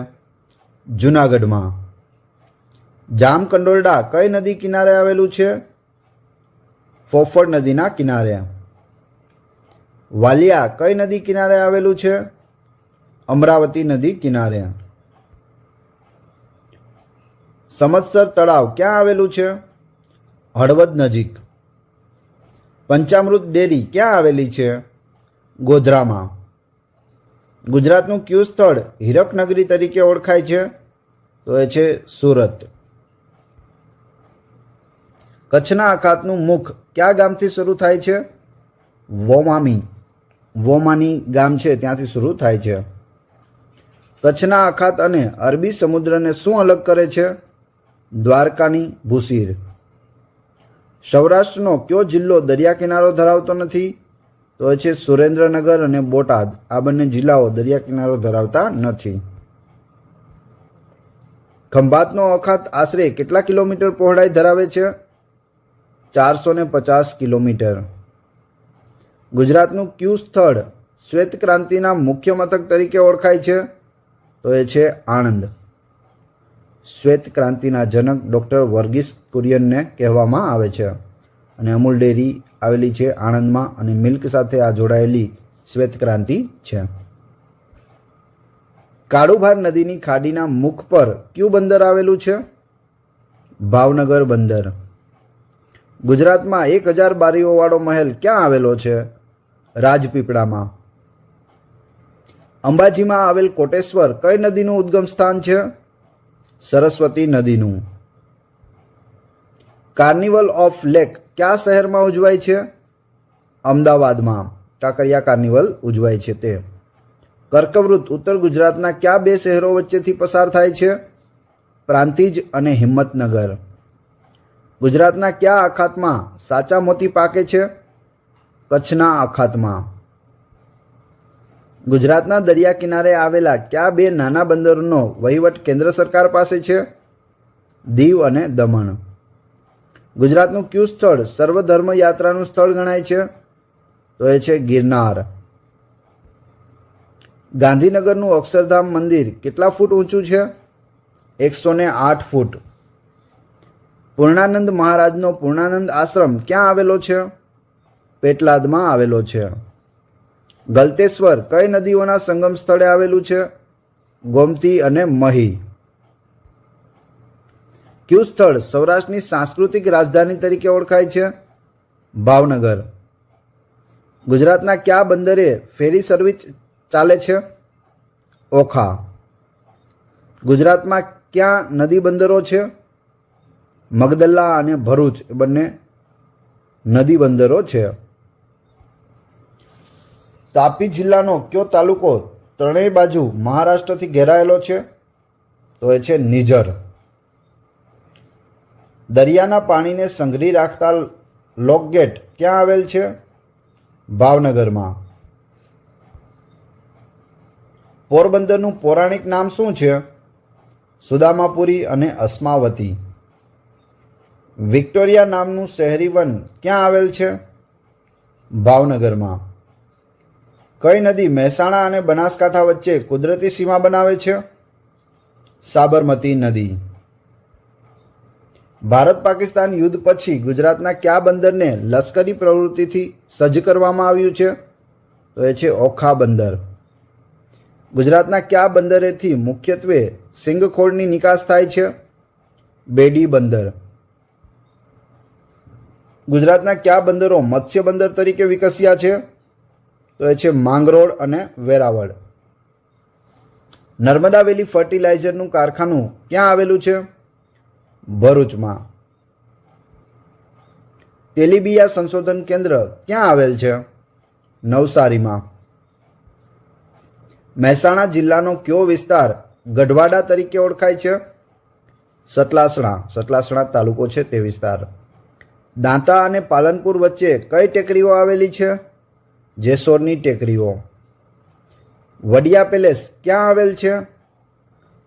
જૂનાગઢમાં. જામકંડોરડા કઈ નદી કિનારે આવેલું છે? ફોફળ નદીના કિનારે. વાલિયા કઈ નદી કિનારે આવેલું છે? અમરાવતી નદી કિનારે. સમત્સર તળાવ ક્યાં આવેલું છે? હળવદ નજીક. પંચામૃત ડેરી ક્યાં આવેલી છે? ગોધરામાં. ગુજરાતનું કયું સ્થળ હીરકનગરી તરીકે ઓળખાય છે? તો એ છે સુરત. કચ્છના અખાતનું મુખ કયા ગામથી શરૂ થાય છે? વોમામી. વોમાની ગામ છે ત્યાંથી શરૂ થાય છે. કચ્છના અખાત અને અરબી સમુદ્રને શું અલગ કરે છે? દ્વારકાની ભૂસીર. સૌરાષ્ટ્રનો કયો જિલ્લો દરિયા કિનારો ધરાવતો નથી? તો એ છે સુરેન્દ્રનગર અને બોટાદ. આ બંને જિલ્લાઓ દરિયા કિનારો ધરાવતા નથી. ખંભાતનો અખાત આશરે કેટલા કિલોમીટર પહોળાઈ ધરાવે છે? 450 કિલોમીટર. ગુજરાતનું કયું સ્થળ શ્વેત ક્રાંતિના મુખ્ય મથક તરીકે ઓળખાય છે? તો એ છે આણંદ. શ્વેત ક્રાંતિના જનક ડૉક્ટર વર્ગીસ કુરિયનને કહેવામાં આવે છે. અને અમૂલ ડેરી આવેલી છે આણંદમાં અને મિલ્ક સાથે આ જોડાયેલી શ્વેત ક્રાંતિ છે. કાળુભાર નદીની ખાડીના મુખ પર કયું બંદર આવેલું છે? ભાવનગર બંદર. ગુજરાતમાં 1000 બારીઓવાળો મહેલ ક્યાં આવેલો છે? રાજપીપળામાં. અંબાજીમાં આવેલ કોટેશ્વર કઈ નદીનું ઉદ્ગમ સ્થાન છે? સરસ્વતી નદીનું. કાર્નિવલ ઓફ લેક કયા શહેરમાં ઉજવાય છે? અમદાવાદમાં કાંકરિયા કાર્નિવલ ઉજવાય છે તે. કર્કવૃત ઉત્તર ગુજરાતના કયા બે શહેરો વચ્ચેથી પસાર થાય છે? પ્રાંતિજ અને હિંમતનગર. ગુજરાતના કયા અખાતમાં સાચા મોતી પાકે છે? કચ્છના અખાતમાં. ગુજરાતના દરિયા કિનારે આવેલા કયા બે નાના બંદરોનો વહીવટ કેન્દ્ર સરકાર પાસે છે? દીવ અને દમણ. ગુજરાતનું કયું સ્થળ સર્વધર્મ યાત્રાનું સ્થળ ગણાય છે? તો એ છે ગિરનાર. ગાંધીનગરનું અક્ષરધામ મંદિર કેટલા ફૂટ ઊંચું છે? 108 ફૂટ. પૂર્ણાનંદ મહારાજનો પૂર્ણાનંદ આશ્રમ ક્યાં આવેલો છે? પેટલાદમાં આવેલો છે. ગલતેશ્વર કઈ નદીઓના સંગમ સ્થળે આવેલું છે? ગોમતી અને મહી. કયું સ્થળ સૌરાષ્ટ્રની સાંસ્કૃતિક રાજધાની તરીકે ઓળખાય છે? ભાવનગર. ગુજરાતના કયા બંદરે ફેરી સર્વિસ ચાલે છે? ઓખા. ગુજરાતમાં ક્યાં નદી બંદરો છે? મગદલ્લા અને ભરૂચ એ બંને નદી બંદરો છે. તાપી જિલ્લાનો કયો તાલુકો ત્રણેય બાજુ મહારાષ્ટ્રથી ઘેરાયેલો છે? તો એ છે નિઝર. દરિયાના પાણીને સંઘરી રાખતા લોકગેટ ક્યાં આવેલ છે? ભાવનગરમાં. પોરબંદરનું પૌરાણિક નામ શું છે? સુદામાપુરી અને અસ્માવતી. વિક્ટોરિયા નામનું શહેરી વન ક્યાં આવેલ છે? ભાવનગરમાં. કઈ નદી મહેસાણા અને બનાસકાંઠા વચ્ચે કુદરતી સીમા બનાવે છે? સાબરમતી નદી. ભારત પાકિસ્તાન યુદ્ધ પછી ગુજરાતના કયા બંદરને લશ્કરી પ્રવૃત્તિથી સજ્જ કરવામાં આવ્યું છે? તો એ છે ઓખા બંદર. ગુજરાતના કયા બંદરેથી મુખ્યત્વે સિંગખોળની નિકાસ થાય છે? બેડી બંદર. ગુજરાતના કયા બંદરો મત્સ્ય બંદર તરીકે વિકસ્યા છે? તો એ છે માંગરોળ અને વેરાવળ. નર્મદા વેલી ફર્ટિલાઇઝરનું કારખાનું ક્યાં આવેલું છે? ભરૂચમાં. તેલીબિયા સંશોધન કેન્દ્ર ક્યાં આવેલ છે? નવસારીમાં. મહેસાણા જિલ્લાનો કયો વિસ્તાર ગઢવાડા તરીકે ઓળખાય છે? સતલાસણા તાલુકો છે તે વિસ્તાર. દાંતા અને પાલનપુર વચ્ચે કઈ ટેકરીઓ આવેલી છે? જેસોરની ટેકરીઓ. વડિયા પેલેસ ક્યાં આવેલ છે?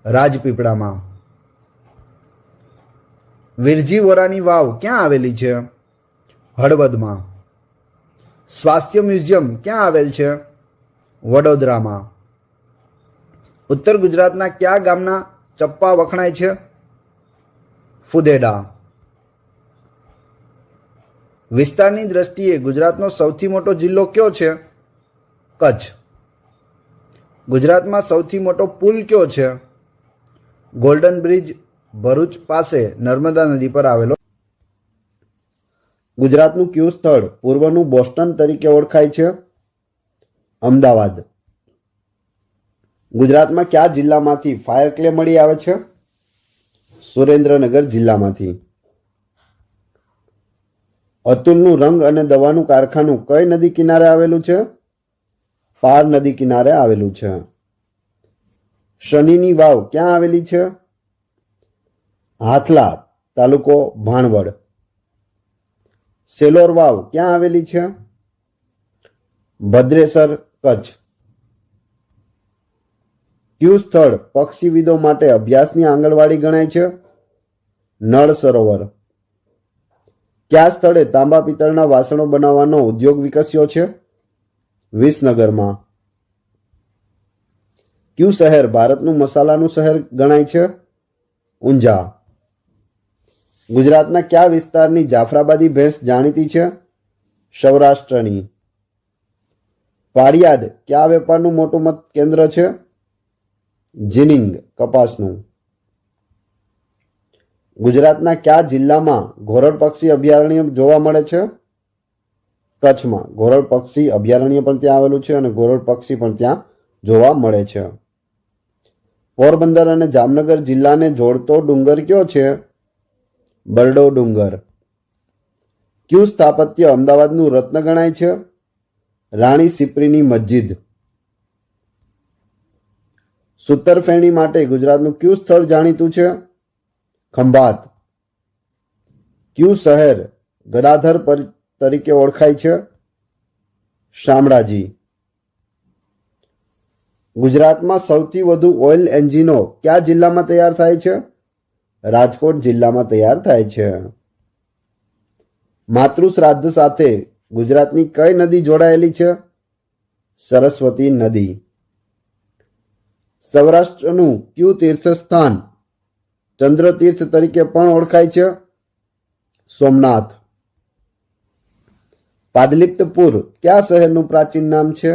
રાજપીપળામાં. વિરજી વોરાની વાવ ક્યાં આવેલી છે? હળવદમાં. સ્વાસ્થ્ય મ્યુઝિયમ ક્યાં આવેલ છે? વડોદરામાં. ઉત્તર ગુજરાતના કયા ગામના ચપ્પા વખણાય છે? ફુદેડા. વિસ્તારની દ્રષ્ટિએ ગુજરાતનો સૌથી મોટો જિલ્લો કયો છે? કચ્છ. ગુજરાતમાં સૌથી મોટો પુલ કયો છે? ગોલ્ડન બ્રિજ ભરૂચ પાસે નર્મદા નદી પર આવેલો. ગુજરાતનું કયું સ્થળ પૂર્વનું બોસ્ટન તરીકે ઓળખાય છે? અમદાવાદ. ગુજરાતમાં કયા જિલ્લામાંથી ફાયર ક્લે મળી આવે છે? સુરેન્દ્રનગર જિલ્લામાંથી. અતુલનું રંગ અને દવાનું કારખાનું કઈ નદી કિનારે આવેલું છે? પાર નદી કિનારે આવેલું છે. શનિની વાવ ક્યાં આવેલી છે? હાથલા તાલુકો ભાણવડ. સેલોર વાવ ક્યાં આવેલી છે? ભદ્રેસર કચ્છ. કયું સ્થળ પક્ષીવિદો માટે અભ્યાસની આંગણવાડી ગણાય છે? નળ સરોવર. કયા સ્થળે તાંબા પિત્તળના વાસણો બનાવવાનો ઉદ્યોગ વિકસ્યો છે? વિસનગરમાં. કયું શહેર ભારતનું મસાલાનું શહેર ગણાય છે? ઊંઝા. ગુજરાતના કયા વિસ્તારની જાફરાબાદી ભેંસ જાણીતી છે? સૌરાષ્ટ્રની. પાળિયાદ કયા વેપારનું મોટું મત કેન્દ્ર છે? જીનિંગ કપાસનું. ગુજરાતના કયા જિલ્લામાં ઘોરડ પક્ષી અભયારણ્ય જોવા મળે છે? કચ્છમાં ઘોરડ પક્ષી અભયારણ્ય પણ ત્યાં આવેલું છે અને ઘોરડ પક્ષી પણ ત્યાં જોવા મળે છે. પોરબંદર અને જામનગર જિલ્લાને જોડતો ડુંગર કયો છે? બરડો ડુંગર. કયું સ્થાપત્ય અમદાવાદનું રત્ન ગણાય છે? રાણી સિપ્રીની મસ્જિદ. સૂતરફેણી માટે ગુજરાતનું કયું સ્થળ જાણીતું છે? ખંભાત. કયું શહેર ગદાધર તરીકે ઓળખાય છે? શામળાજી. ગુજરાતમાં સૌથી વધુ ઓઇલ એન્જિનો કયા જિલ્લામાં તૈયાર થાય છે? રાજકોટ જિલ્લામાં તૈયાર થાય છે. માતૃશ્રાદ્ધ સાથે ગુજરાતની કઈ નદી જોડાયેલી છે? સરસ્વતી નદી. સૌરાષ્ટ્રનું કયું તીર્થસ્થાન ચંદ્રતીર્થ તરીકે પણ ઓળખાય છે? સોમનાથ. પાદલિપ્તપુર કયા શહેરનું પ્રાચીન નામ છે?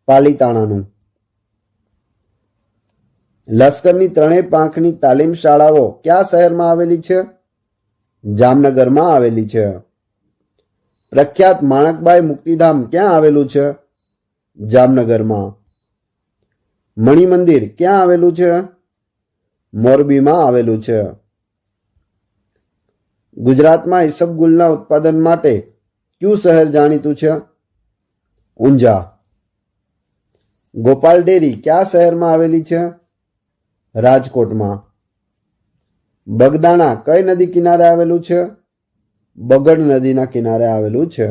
પાલીતાણાનું. લશ્કરની ત્રણેય પાંખની તાલીમ શાળાઓ કયા શહેરમાં આવેલી છે? જામનગરમાં આવેલી છે. પ્રખ્યાત માણકબાઈ મુક્તિધામ ક્યાં આવેલું છે? જામનગરમાં. મણિ મંદિર ક્યાં આવેલું છે? મોરબીમાં આવેલું છે. ગુજરાતમાં ઈસબગુલના ઉત્પાદન માટે કયું શહેર જાણીતું છે? ઊંઝા. ગોપાલ ડેરી કયા શહેરમાં આવેલી છે? રાજકોટમાં. બગદાણા કઈ નદી કિનારે આવેલું છે? બગડ નદીના કિનારે આવેલું છે.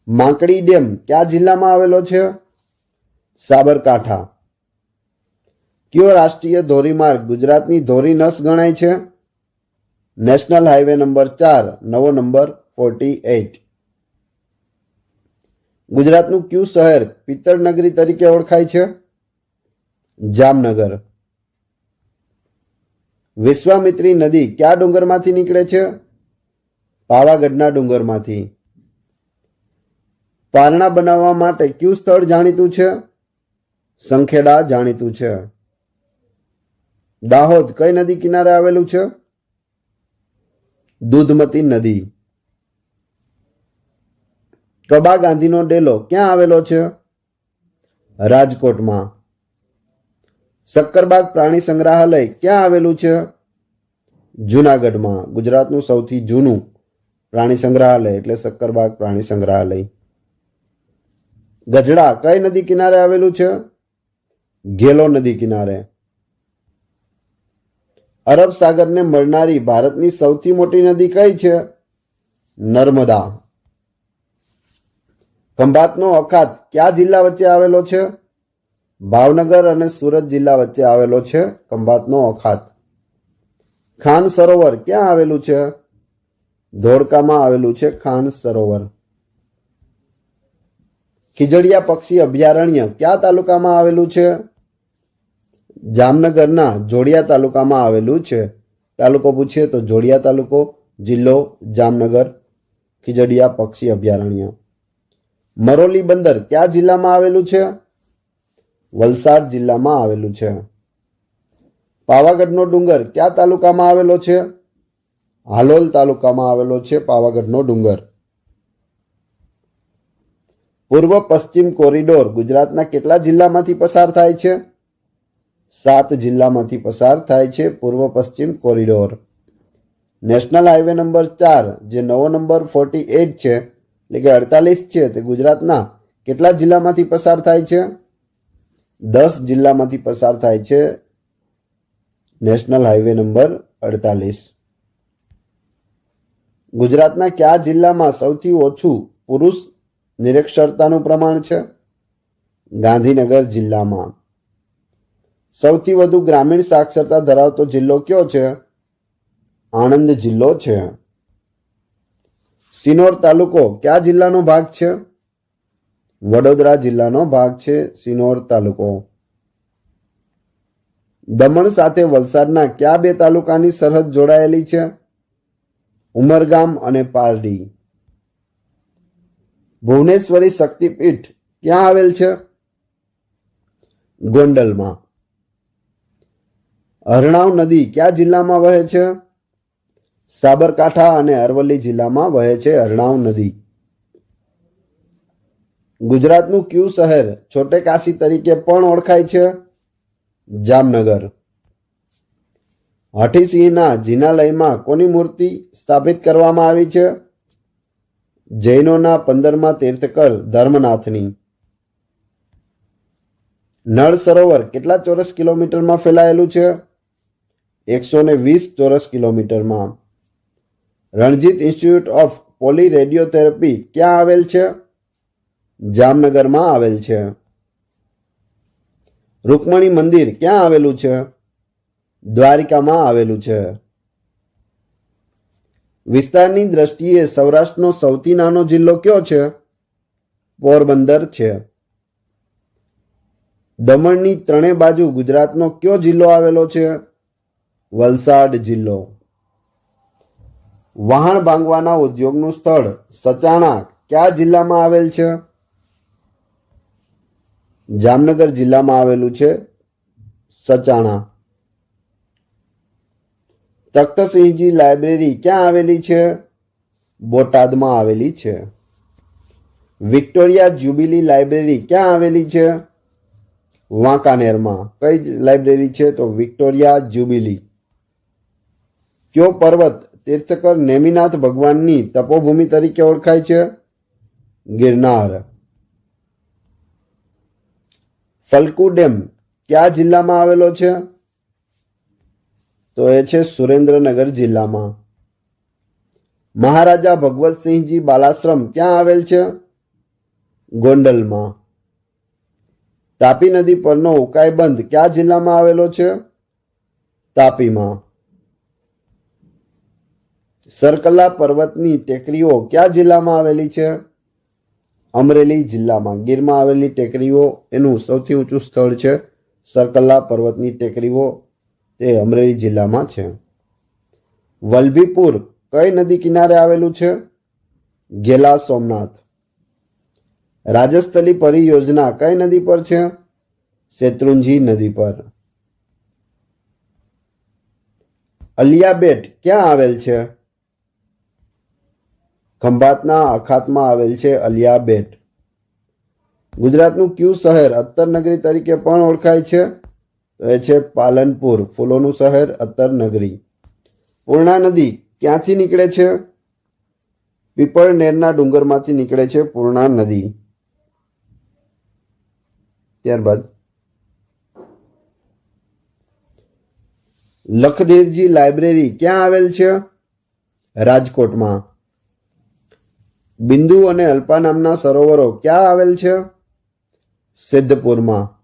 માંકડી ડેમ કયા જિલ્લામાં આવેલો છે? સાબરકાંઠા. કયો રાષ્ટ્રીય ધોરીમાર્ગ ગુજરાતની ધોરી નસ ગણાય છે? નેશનલ હાઈવે નંબર 4 નવો નંબર 48. ગુજરાતનું કયું શહેર પિત્તળ નગરી તરીકે ઓળખાય છે? જામનગર. વિશ્વામિત્રી નદી કયા ડુંગરમાંથી નીકળે છે? પાવાગઢના ડુંગરમાંથી. પારણા બનાવવા માટે કયું સ્થળ જાણીતું છે? સંખેડા જાણીતું છે. દાહોદ કઈ નદી કિનારે આવેલું છે? દૂધમતી નદી. કબા ગાંધીનો ડેલો ક્યાં આવેલો છે? રાજકોટમાં. સક્કરબાગ પ્રાણી સંગ્રહાલય ક્યાં આવેલું છે? જૂનાગઢમાં. ગુજરાતનું સૌથી જૂનું પ્રાણી સંગ્રહાલય એટલે સક્કરબાગ પ્રાણી સંગ્રહાલય. ગઢડા કઈ નદી કિનારે આવેલું છે? ઘેલો નદી કિનારે. અરબ સાગરને મળનારી ભારતની સૌથી મોટી નદી કઈ છે? નર્મદા. ખંભાતનો અખાત કયા જિલ્લા વચ્ચે આવેલો છે? ભાવનગર અને સુરત જિલ્લા વચ્ચે આવેલો છે ખંભાતનો અખાત. ખાન સરોવર ક્યાં આવેલું છે? ધોળકામાં આવેલું છે ખાન સરોવર. ખીજડીયા પક્ષી અભયારણ્ય કયા તાલુકામાં આવેલું છે? જામનગરના જોડિયા તાલુકામાં આવેલું છે. તાલુકો પૂછીએ તો જોડિયા તાલુકો, જિલ્લો જામનગર. ખીજડીયા પક્ષી અભયારણ્ય. મરોલી બંદર કયા જિલ્લામાં આવેલું છે? વલસાડ જિલ્લામાં આવેલું છે. પાવાગઢનો ડુંગર કયા તાલુકામાં આવેલો છે? હાલોલ તાલુકામાં આવેલો છે પાવાગઢનો ડુંગર. પૂર્વ પશ્ચિમ કોરિડોર ગુજરાતના કેટલા જિલ્લામાંથી પસાર થાય છે? 7 જિલ્લામાંથી પસાર થાય છે પૂર્વ પશ્ચિમ કોરિડોર. નેશનલ હાઈવે નંબર 4 જે નવો નંબર 48 છે એટલે કે 48 છે તે ગુજરાતના કેટલા જિલ્લામાંથી પસાર થાય છે? 10 જિલ્લામાંથી પસાર થાય છે નેશનલ હાઈવે નંબર 48. ગુજરાતના કયા જિલ્લામાં સૌથી ઓછું પુરુષ નિરક્ષરતાનું પ્રમાણ છે? ગાંધીનગર જિલ્લામાં. સૌથી વધુ ગ્રામીણ સાક્ષરતા ધરાવતો જિલ્લો કયો છે? આણંદ જિલ્લો છે. સિનોર તાલુકો કયા જિલ્લાનો ભાગ છે? વડોદરા જિલ્લાનો ભાગ છે સિનોર તાલુકો. દમણ સાથે વલસાડના કયા 2 તાલુકાની સરહદ જોડાયેલી છે? ઉમરગામ અને પારડી. ભુવનેશ્વરી શક્તિપીઠ ક્યાં આવેલ છે? ગોંડલમાં. હરણાવ નદી કયા જિલ્લામાં વહે છે? સાબરકાંઠા અને અરવલ્લી જિલ્લામાં વહે છે હરણાવ નદી. ગુજરાતનું કયું શહેર છોટે કાશી તરીકે પણ ઓળખાય છે? જામનગર. હઠીસિંહના જિનાલયમાં કોની મૂર્તિ સ્થાપિત કરવામાં આવી છે? જૈનોના 15મા તીર્થકર ધર્મનાથની. નળ સરોવર કેટલા ચોરસ કિલોમીટરમાં ફેલાયેલું છે? 120 ચોરસ કિલોમીટરમાં. Ranjit institute of poly radiotherapy ક્યાં આવેલ છે? જામનગરમાં આવેલ છે. રૂકમણી મંદિર ક્યાં આવેલું છે? દ્વારિકામાં આવેલું છે. વિસ્તારની દ્રષ્ટિએ સૌરાષ્ટ્રનો સૌથી નાનો જિલ્લો કયો છે? પોરબંદર છે. દમણની ત્રણેય બાજુ ગુજરાતનો કયો જિલ્લો આવેલો છે? વલસાડ જિલ્લો. વહાણ બાંધવાના ઉદ્યોગનું સ્થળ સચાણા કયા જિલ્લામાં આવેલ છે? જામનગર જિલ્લામાં આવેલું છે સચાણા. તખ્તસિંહજી લાઇબ્રેરી ક્યાં આવેલી છે? બોટાદમાં આવેલી છે. વિક્ટોરિયા જ્યુબિલી લાઇબ્રેરી ક્યાં આવેલી છે? વાંકાનેરમાં. કઈ લાઇબ્રેરી છે? તો વિક્ટોરિયા જ્યુબિલી. કયો પર્વત તીર્થકર નેમિનાથ ભગવાનની તપોભૂમિ તરીકે ઓળખાય છે? ગિરનાર. ફલકુ ડેમ કયા જિલ્લામાં આવેલો છે? તો એ છે સુરેન્દ્રનગર જિલ્લામાં. મહારાજા ભગવતસિંહજી બાલાશ્રમ ક્યાં આવેલ છે? ગોંડલમાં. તાપી નદી પરનો ઉકાઈ બંધ કયા જિલ્લામાં આવેલો છે? તાપીમાં. સરકલા પર્વતની ટેકરીઓ કયા જિલ્લામાં આવેલી છે? અમરેલી જિલ્લામાં. ગીરમાં આવેલી ટેકરીઓ એનું સૌથી ઊંચું સ્થળ છે સરકલા પર્વતની ટેકરીઓ, તે અમરેલી જિલ્લામાં છે. વલભીપુર કઈ નદી કિનારે આવેલું છે? ઘેલા સોમનાથ. રાજસ્થલી પરિયોજના કઈ નદી પર છે? શેત્રુંજી નદી પર. અલિયા બેટ ક્યાં આવેલ છે? ખંભાતના અખાતમાં આવેલ છે અલિયા બેટ. ગુજરાતનું કયું શહેર અત્તરનગરી તરીકે પણ ઓળખાય છે? તો એ છે પાલનપુર. ફૂલોનું શહેર અત્તરનગરી. પૂર્ણા નદી ક્યાંથી નીકળે છે? પીપળનેરના ડુંગરમાંથી નીકળે છે પૂર્ણા નદી. ત્યારબાદ લખધીરજી લાઇબ્રેરી ક્યાં આવેલ છે? રાજકોટમાં. બિંદુ અને અલ્પા નામના સરોવરો ક્યાં આવેલ છે? સિદ્ધપુરમાં.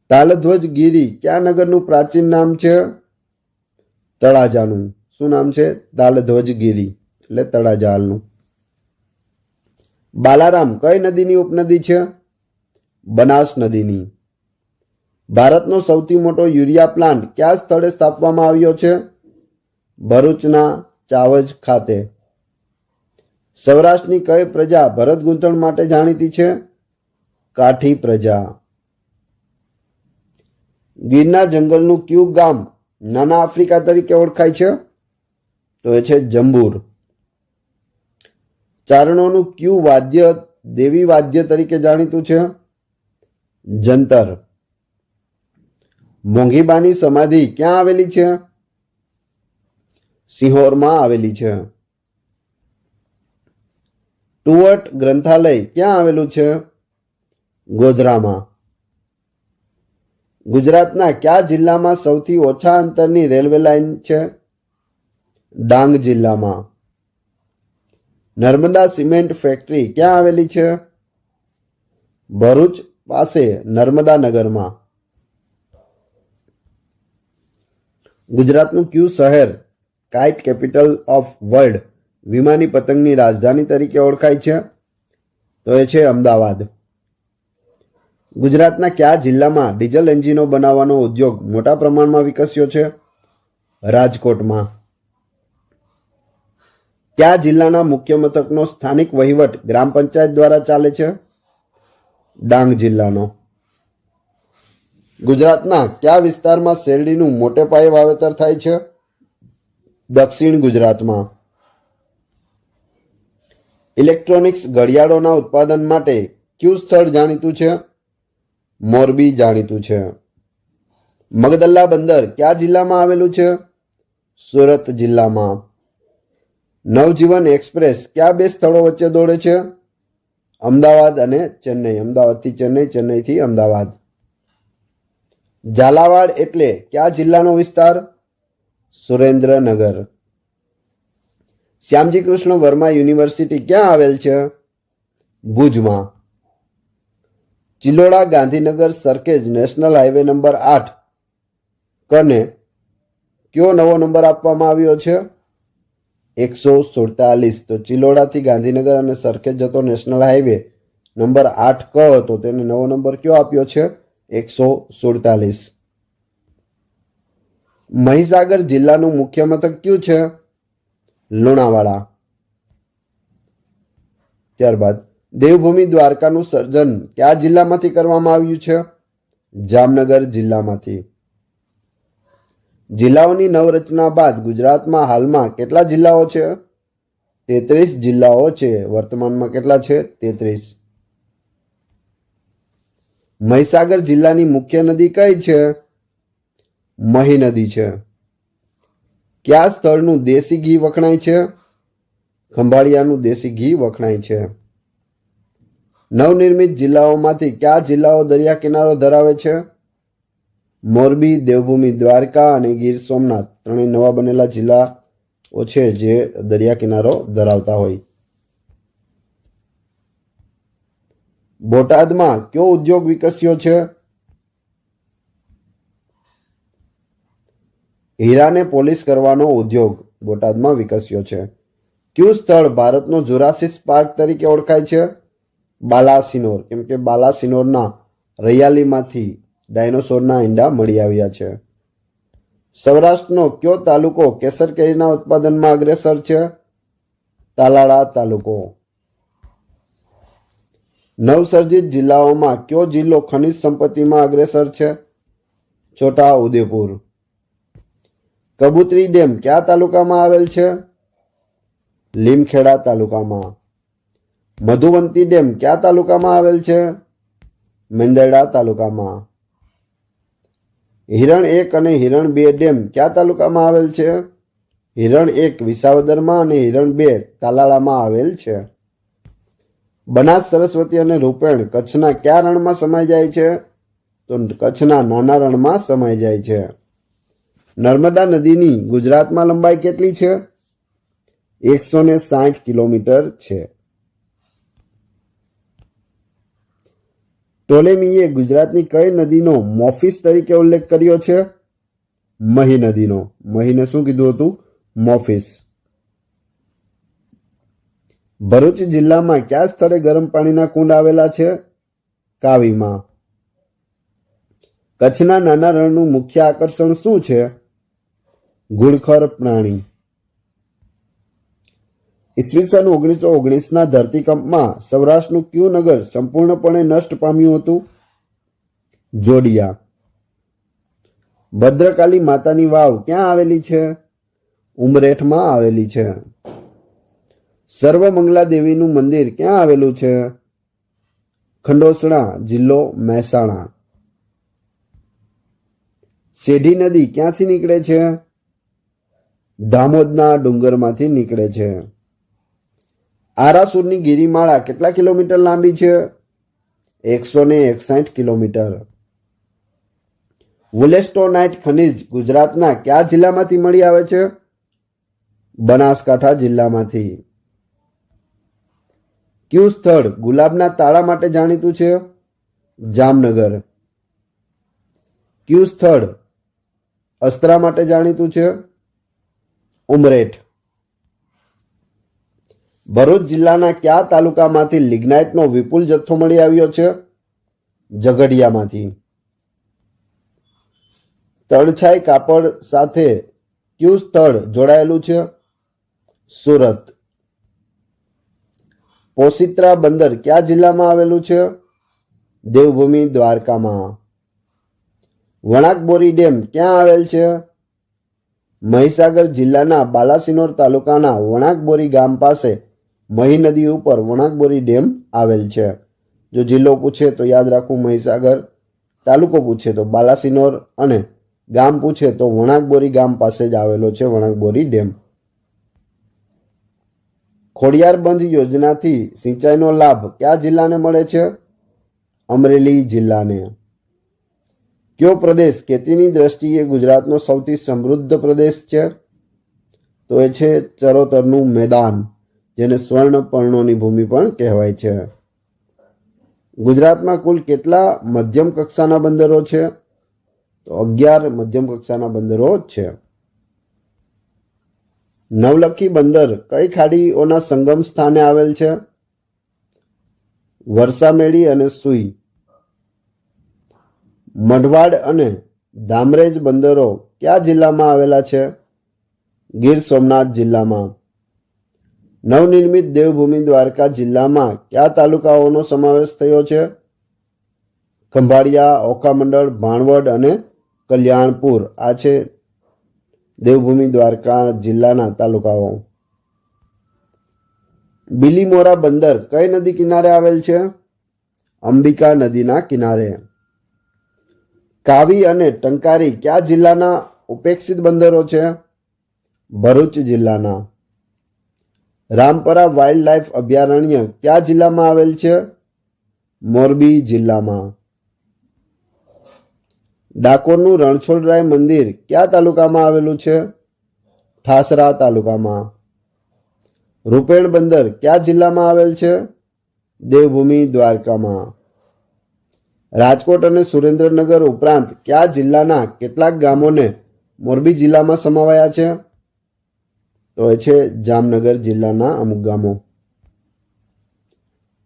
તાલધ્વજ ગીરી કયા નગરનું પ્રાચીન નામ છે? તળાજાનું. શું નામ છે? તાલધ્વજ ગીરી એટલે તળાજા હાલનું. બાલારામ કઈ નદીની ઉપનદી છે? બનાસ નદીની. ભારતનો સૌથી મોટો યુરિયા પ્લાન્ટ કયા સ્થળે સ્થાપવામાં આવ્યો છે? ભરૂચના ચાવજ ખાતે. સૌરાષ્ટ્રની કઈ પ્રજા ભરત ગૂંથણ માટે જાણીતી છે? કાઠી પ્રજા. ગીરના જંગલનું કયું ગામ નાના આફ્રિકા તરીકે ઓળખાય છે? તો એ છે જંબુર. ચારણોનું કયું વાદ્ય દેવી વાદ્ય તરીકે જાણીતું છે? જંતર. મોંઘીબાની સમાધિ ક્યાં આવેલી છે? સિંહોરમાં આવેલી છે. ટુવર્ટ ગ્રંથાલય ક્યાં આવેલું છે? ગોધરામાં. ગુજરાતના કયા જિલ્લામાં સૌથી ઓછા અંતરની રેલવે લાઇન છે? ડાંગ જિલ્લામાં. નર્મદા સિમેન્ટ ફેક્ટરી ક્યાં આવેલી છે? ભરૂચ પાસે નર્મદા નગરમાં. ગુજરાતનું કયું શહેર કાઇટ કેપિટલ ઓફ વર્લ્ડ વિમાની પતંગની રાજધાની તરીકે ઓળખાય છે? તો એ છે અમદાવાદ. ગુજરાતના કયા જિલ્લામાં ડીઝલ એન્જિનો બનાવવાનો ઉદ્યોગ મોટા પ્રમાણમાં વિકસ્યો છે? રાજકોટમાં. કયા જિલ્લાના મુખ્ય મથકનો સ્થાનિક વહીવટ ગ્રામ પંચાયત દ્વારા ચાલે છે? ડાંગ જિલ્લાનો. ગુજરાતના કયા વિસ્તારમાં શેરડીનું મોટે પાયે વાવેતર થાય છે? દક્ષિણ ગુજરાતમાં. ઇલેક્ટ્રોનિક્સ ઘડિયાળોના ઉત્પાદન માટે કયું સ્થળ જાણીતું છે? મોરબી જાણીતું છે. મગદલ્લા બંદર કયા જિલ્લામાં આવેલું છે? સુરત જિલ્લામાં. નવજીવન એક્સપ્રેસ કયા બે સ્થળો વચ્ચે દોડે છે? અમદાવાદ અને ચેન્નઈ. અમદાવાદથી ચેન્નઈ, ચેન્નઈથી અમદાવાદ. ઝાલાવાડ એટલે કયા જિલ્લાનો વિસ્તાર? સુરેન્દ્રનગર. શ્યામજી કૃષ્ણ વર્મા યુનિવર્સિટી ક્યાં આવેલ છે? ભુજમાં. Chiloda Gandhinagar Sarkhej national highway number 8 કને કયો નવો નંબર આપવામાં આવ્યો છે? 147. તો ચિલોડાથી ગાંધીનગર અને સરખેજ જતો નેશનલ હાઈવે નંબર 8 ક હતો, તેને નવો નંબર કયો આપ્યો છે? 147. મહીસાગર જિલ્લાનું મુખ્ય મથક કયું છે? લુણાવાડા. ત્યારબાદ દેવભૂમિ દ્વારકાનું સર્જન કયા જિલ્લામાંથી કરવામાં આવ્યું છે? જામનગર જિલ્લામાંથી. જિલ્લાઓની નવરચના બાદ ગુજરાતમાં હાલમાં કેટલા જિલ્લાઓ છે? 33 જિલ્લાઓ છે. વર્તમાનમાં કેટલા છે? 33. મહીસાગર જિલ્લાની મુખ્ય નદી કઈ છે? મહી નદી છે. કયા સ્થળનું દેશી ઘી વખણાય છે? ખંભાળિયાનું દેશી ઘી વખણાય છે. નવનિર્મિત જિલ્લાઓમાંથી કયા જિલ્લાઓ દરિયા કિનારો ધરાવે છે? મોરબી, દેવભૂમિ દ્વારકા અને ગીર સોમનાથ ત્રણેય નવા બનેલા જિલ્લાઓ છે જે દરિયા કિનારો ધરાવતા હોય. બોટાદમાં કયો ઉદ્યોગ વિકસ્યો છે? હીરાને પોલિશ કરવાનો ઉદ્યોગ બોટાદમાં વિકસ્યો છે. કયું સ્થળ ભારતનો જુરાસિક પાર્ક તરીકે ઓળખાય છે? બાલાસિનોર. કેમ કે બાલાસિનોરના રૈયાલીમાંથી ડાયનોસોરના ઈંડા મળી આવ્યા છે. સૌરાષ્ટ્રનો કયો તાલુકો કેસર કેરીના ઉત્પાદનમાં અગ્રેસર છે? તાલાળા તાલુકો. નવસર્જિત જિલ્લાઓમાં કયો જિલ્લો ખનિજ સંપત્તિમાં અગ્રેસર છે? છોટા ઉદેપુર. કબૂતરી ડેમ કયા તાલુકામાં આવેલ છે? લીમખેડા તાલુકામાં. મધુવંતી ડેમ કયા તાલુકામાં આવેલ છે? મેંદરડા તાલુકામાં. હિરણ 1 અને હિરણ 2 ડેમ કયા તાલુકામાં આવેલ છે? હિરણ 1 વિસાવદરમાં અને હિરણ 2 તાલાળામાં આવેલ છે. બનાસ, સરસ્વતી અને રૂપેણ કચ્છના કયા રણમાં સમાઈ જાય છે? તો કચ્છના નાના રણમાં સમાઈ જાય છે. નર્મદા નદીની ગુજરાતમાં લંબાઈ કેટલી છે? 160 કિલોમીટર છે. ટોલેમીએ ગુજરાતની કઈ નદીનો મોફિસ તરીકે ઉલ્લેખ કર્યો છે? મહી નદીનો. મહીને શું કીધું હતું? મોફિસ. ભરૂચ જિલ્લામાં કયા સ્થળે ગરમ પાણીના કુંડ આવેલા છે? કાવીમાં. કચ્છના નાના રણનું મુખ્ય આકર્ષણ શું છે? ઘુડખર પ્રાણી. ઈસવીસન 1919ના ધરતીકંપમાં સૌરાષ્ટ્રનું કયું નગર સંપૂર્ણપણે નષ્ટ પામ્યું હતું? જોડિયા. ભદ્રકાલી માતાની વાવ ક્યાં આવેલી છે? ઉમરેઠમાં આવેલી છે. સર્વમંગલા દેવીનું મંદિર ક્યાં આવેલું છે? ખંડોસણા, જિલ્લો મહેસાણા. સેઢી નદી ક્યાંથી નીકળે છે? દામોદના ડુંગરમાંથી નીકળે છે. આરાસુરની ગિરિમાળા કેટલા કિલોમીટર લાંબી છે? 161 કિલોમીટર. વુલેસ્ટોનાઇટ ખનિજ ગુજરાતના કયા જિલ્લામાંથી મળી આવે છે? બનાસકાંઠા જિલ્લામાંથી. કયું સ્થળ ગુલાબના તાળા માટે જાણીતું છે? જામનગર. કયું સ્થળ અસ્ત્રા માટે જાણીતું છે? ઉમરેઠ. ભરૂચ જિલ્લાના કયા તાલુકામાંથી લિગ્નાઇટનો વિપુલ જથ્થો મળી આવ્યો છે? ઝઘડિયામાંથી. તળછાઈ કાપડ સાથે કયું સ્થળ જોડાયેલું છે? સુરત. પોશિત્રા બંદર કયા જિલ્લામાં આવેલું છે? દેવભૂમિ દ્વારકામાં. વણાકબોરી ડેમ ક્યાં આવેલ છે? મહીસાગર જિલ્લાના બાલાસિનોર તાલુકાના વણાકબોરી ગામ પાસે મહી નદી ઉપર વણાકબોરી ડેમ આવેલ છે. જો જિલ્લો પૂછે તો યાદ રાખવું મહીસાગર, તાલુકો પૂછે તો બાલાસિનોર અને ગામ પૂછે તો વણાકબોરી ગામ પાસે જ આવેલો છે વણાકબોરી ડેમ. ખોડિયાર બંધ યોજનાથી સિંચાઈનો લાભ કયા જિલ્લાને મળે છે? અમરેલી જિલ્લાને. કયો પ્રદેશ ખેતીની દ્રષ્ટિએ ગુજરાતનો સૌથી સમૃદ્ધ પ્રદેશ છે? તો એ છે ચરોતરનું મેદાન, જેને સ્વર્ણ પર્ણોની ભૂમિ પણ કહેવાય છે. ગુજરાતમાં કુલ કેટલા મધ્યમ કક્ષાના બંદરો છે? તો 11 મધ્યમ કક્ષાના બંદરો છે. નવલખી બંદર કઈ ખાડીઓના સંગમ સ્થાને આવેલ છે? વરસામેડી અને સુઈ. મઢવાડ અને ધામરેજ બંદરો કયા જિલ્લામાં આવેલા છે? ગીર સોમનાથ જિલ્લામાં. નવનિર્મિત દેવભૂમિ દ્વારકા જિલ્લામાં કયા તાલુકાઓનો સમાવેશ થયો છે? ખંભાળિયા, ઓખામંડળ, ભાણવડ અને કલ્યાણપુર. આ છે દેવભૂમિ દ્વારકા જિલ્લાના તાલુકાઓ. બિલીમોરા બંદર કઈ નદી કિનારે આવેલ છે? અંબિકા નદીના કિનારે. કાવી અને ટંકારી કયા જિલ્લાના ઉપેક્ષિત બંદરો છે? ભરૂચ જિલ્લાના. રામપરા વાઇલ્ડ લાઇફ અભયારણ્ય કયા જિલ્લામાં આવેલ છે? મોરબી જિલ્લામાં. ડાકોરનું રણછોડરાય મંદિર કયા તાલુકામાં આવેલું છે? ઠાસરા તાલુકામાં. રૂપેણ બંદર કયા જિલ્લામાં આવેલ છે? દેવભૂમિ દ્વારકામાં. રાજકોટ અને સુરેન્દ્રનગર ઉપરાંત કયા જિલ્લાના કેટલાક ગામોને મોરબી જિલ્લામાં સમાવાયા છે? તો એ છે જામનગર જિલ્લાના અમુક ગામો.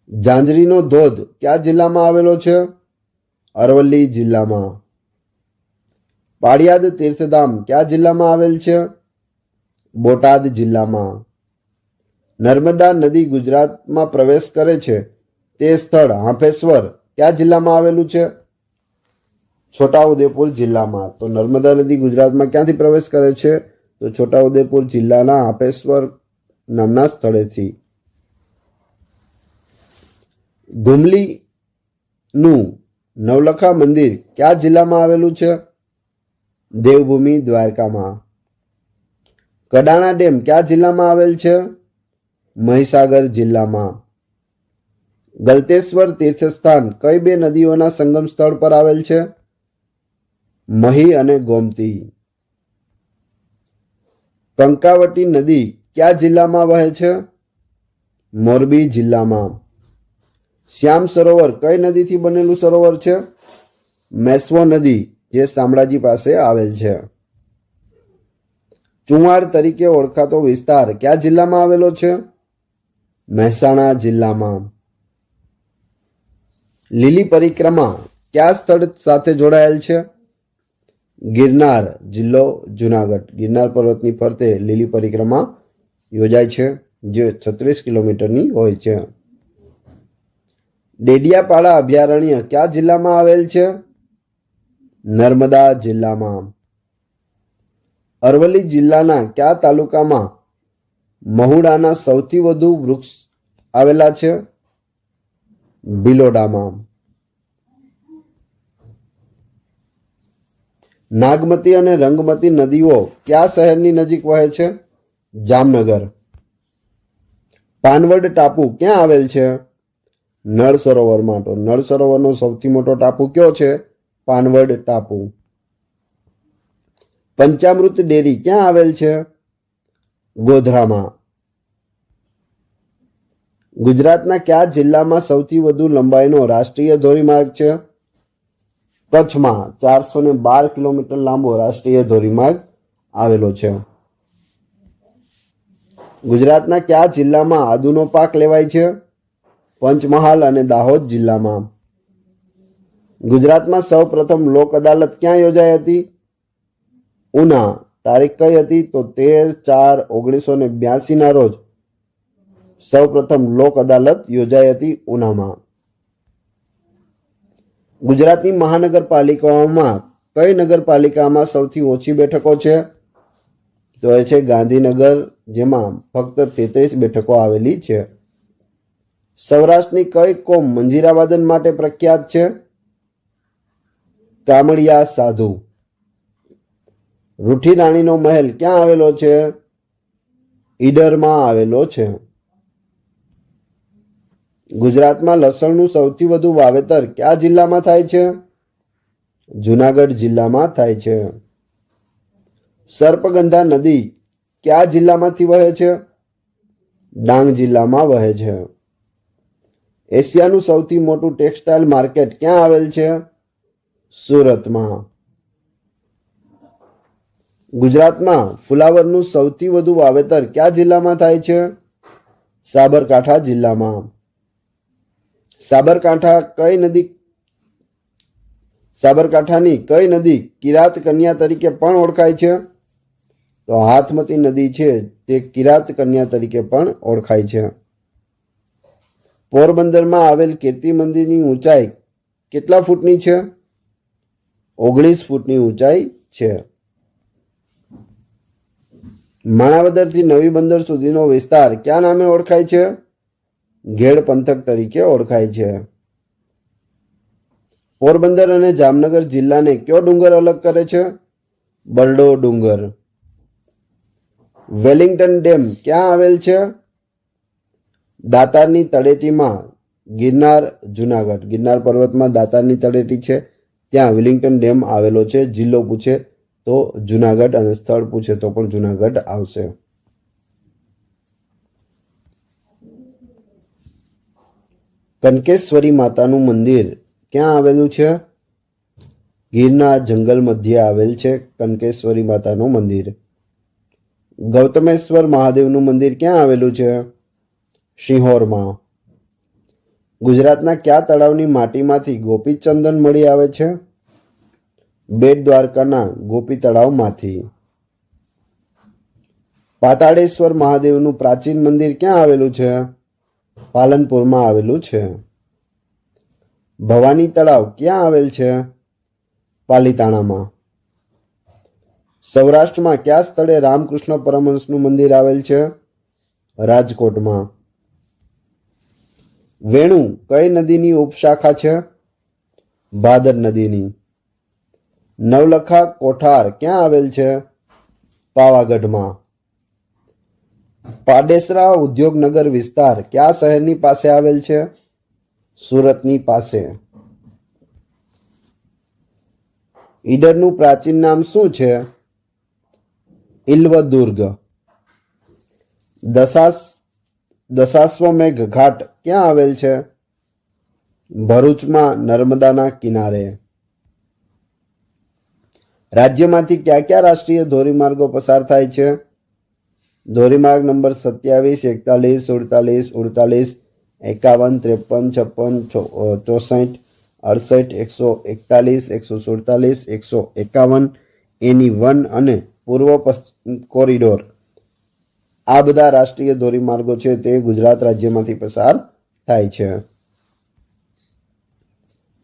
ઝાંઝરીનો ધોધ કયા જિલ્લામાં આવેલો છે? અરવલ્લી જિલ્લામાં. પાળિયાદ તીર્થધામ કયા જિલ્લામાં આવેલ છે? બોટાદ જિલ્લામાં. નર્મદા નદી ગુજરાતમાં પ્રવેશ કરે છે તે સ્થળ હાંફેશ્વર કયા જિલ્લામાં આવેલું છે? છોટાઉદેપુર જિલ્લામાં. તો નર્મદા નદી ગુજરાતમાં ક્યાંથી પ્રવેશ કરે છે? તો છોટાઉદેપુર જિલ્લાના હાંફેશ્વર નામના સ્થળેથી. ઘુમલીનું નવલખા મંદિર કયા જિલ્લામાં આવેલું છે? દેવભૂમિ દ્વારકામાં. કડાણા ડેમ કયા જિલ્લામાં આવેલ છે? મહીસાગર જિલ્લામાં. ગલતેશ્વર તીર્થસ્થાન કઈ બે નદીઓના સંગમ સ્થળ પર આવેલ છે? મહી અને ગોમતી. કંકાવટી નદી કયા જિલ્લામાં વહે છે? મોરબી જિલ્લામાં. શ્યામ સરોવર કઈ નદીથી બનેલું સરોવર છે? મેશ્વો નદી, જે શામળાજી પાસે આવેલ છે. ચુંવાડ તરીકે ઓળખાતો વિસ્તાર કયા જિલ્લામાં આવેલો છે? મહેસાણા જિલ્લામાં. લીલી પરિક્રમા કયા સ્થળ સાથે જોડાયેલ છે? ગિરનાર, જિલ્લો જુનાગઢ. ગિરનાર પર્વતની ફરતે લીલી પરિક્રમા યોજાય છે, જે 36 કિલોમીટરની હોય છે. ડેડિયાપાડા અભયારણ્ય કયા જિલ્લામાં આવેલ છે? નર્મદા જિલ્લામાં. અરવલ્લી જિલ્લાના કયા તાલુકામાં મહુડાના સૌથી વધુ વૃક્ષ આવેલા છે? ભિલોડામાં. નાગમતી અને રંગમતી નદીઓ કયા શહેરની નજીક વહે છે? જામનગર. પાનવડ ટાપુ ક્યાં આવેલ છે? નળ સરોવરમાં. તો નળ સરોવરનો સૌથી મોટો ટાપુ કયો છે? પાનવડ ટાપુ. પંચામૃત ડેરી ક્યાં આવેલ છે? ગોધરામાં. ગુજરાતના કયા જિલ્લામાં સૌથી વધુ લંબાઈનો રાષ્ટ્રીય ધોરીમાર્ગ છે? કચ્છમાં 412 કિલોમીટર લાંબો રાષ્ટ્રીય ધોરીમાર્ગ આવેલો છે. ગુજરાતના કયા જિલ્લામાં આદુનો પાક લેવાય છે? પંચમહાલ અને દાહોદ જિલ્લામાં. ગુજરાતમાં સૌ પ્રથમ લોક અદાલત ક્યાં યોજાઈ હતી? ઉના. તારીખ કઈ હતી? તો 13/4/1982 ના રોજ સૌ પ્રથમ લોક અદાલત યોજાઈ હતી ઉનામાં. ગુજરાતની મહાનગરપાલિકાઓમાં કઈ નગરપાલિકામાં સૌથી ઓછી બેઠકો છે? તો એ છે ગાંધીનગર, જેમાં ફક્ત 33 બેઠકો આવેલી છે. સૌરાષ્ટ્રની કઈ કોમ મંજીરા વાદન માટે પ્રખ્યાત છે? કામળિયા સાધુ. રૂઠી રાણીનો મહેલ ક્યાં આવેલો છે? ઈડરમાં આવેલો છે. ગુજરાતમાં લસણનું સૌથી વધુ વાવેતર કયા જિલ્લામાં થાય છે? જૂનાગઢ જિલ્લામાં થાય છે. સર્પગંધા નદી કયા જિલ્લામાંથી વહે છે? ડાંગ જિલ્લામાં વહે છે. એશિયાનું સૌથી મોટું ટેક્સટાઇલ માર્કેટ ક્યાં આવેલ છે? સુરતમાં. ગુજરાતમાં ફુલાવરનું સૌથી વધુ વાવેતર કયા જિલ્લામાં થાય છે? સાબરકાંઠા જિલ્લામાં. સાબરકાંઠાની કઈ નદી કિરાત કન્યા તરીકે પણ ઓળખાય છે? તો હાથમતી નદી છે તે કિરાત કન્યા તરીકે પણ ઓળખાય છે. પોરબંદરમાં આવેલ કીર્તિ મંદિરની ઊંચાઈ કેટલા ફૂટની છે? 19 ફૂટની ઊંચાઈ છે. માણાવદરથી નવી બંદર સુધીનો વિસ્તાર કયા નામે ઓળખાય છે? ઘેડ પંથક તરીકે ઓળખાય છે. પોરબંદર અને જામનગર જિલ્લાને કયો ડુંગર અલગ કરે છે? બરડો ડુંગર. વેલિંગ્ટન ડેમ ક્યાં આવેલ છે? દાતારની તળેટીમાં. ગિરનાર, જુનાગઢ. ગિરનાર પર્વતમાં દાતારની તળેટી છે, ત્યાં વેલિંગ્ટન ડેમ આવેલો છે. જિલ્લો પૂછે તો જુનાગઢ અને સ્થળ પૂછે તો પણ જુનાગઢ આવશે. કનકેશ્વરી માતાનું મંદિર ક્યાં આવેલું છે? ગીરના જંગલ મધ્યે આવેલ છે કનકેશ્વરી માતાનું મંદિર. ગૌતમેશ્વર મહાદેવનું મંદિર ક્યાં આવેલું છે? શિહોરમાં. ગુજરાતના કયા તળાવની માટીમાંથી ગોપીચંદન મળી આવે છે? બેટ દ્વારકાના ગોપી તળાવમાંથી. પાતાળેશ્વર મહાદેવનું પ્રાચીન મંદિર ક્યાં આવેલું છે? પાલનપુરમાં આવેલું છે. ભવાની તળાવ ક્યાં આવેલ છે? પાલીતાણામાં. સૌરાષ્ટ્રમાં કયા સ્થળે રામકૃષ્ણ પરમહંસનું મંદિર આવેલ છે? રાજકોટમાં. વેણુ કઈ નદીની ઉપશાખા છે? ભાદર નદીની. નવલખા કોઠાર ક્યાં આવેલ છે? પાવાગઢમાં. પાડેસરા ઉદ્યોગનગર વિસ્તાર કયા શહેરની પાસે આવેલ છે? સુરતની પાસે. ઈડરનું પ્રાચીન નામ શું છે? ઇલ્વદુર્ગ. દશાશ્વમેઘ ઘાટ ક્યાં આવેલ છે? ભરૂચમાં, નર્મદાના કિનારે. રાજ્યમાંથી કયા કયા રાષ્ટ્રીય ધોરીમાર્ગો પસાર થાય છે? ધોરીમાર્ગ નંબર 27, 41, 48, 48, 51, 53, 56, 64, 68, 141, 147, 151, NE1 અને પૂર્વ પશ્ચિમ કોરિડોર. આ બધા રાષ્ટ્રીય ધોરીમાર્ગો છે તે ગુજરાત રાજ્યમાંથી પસાર થાય છે.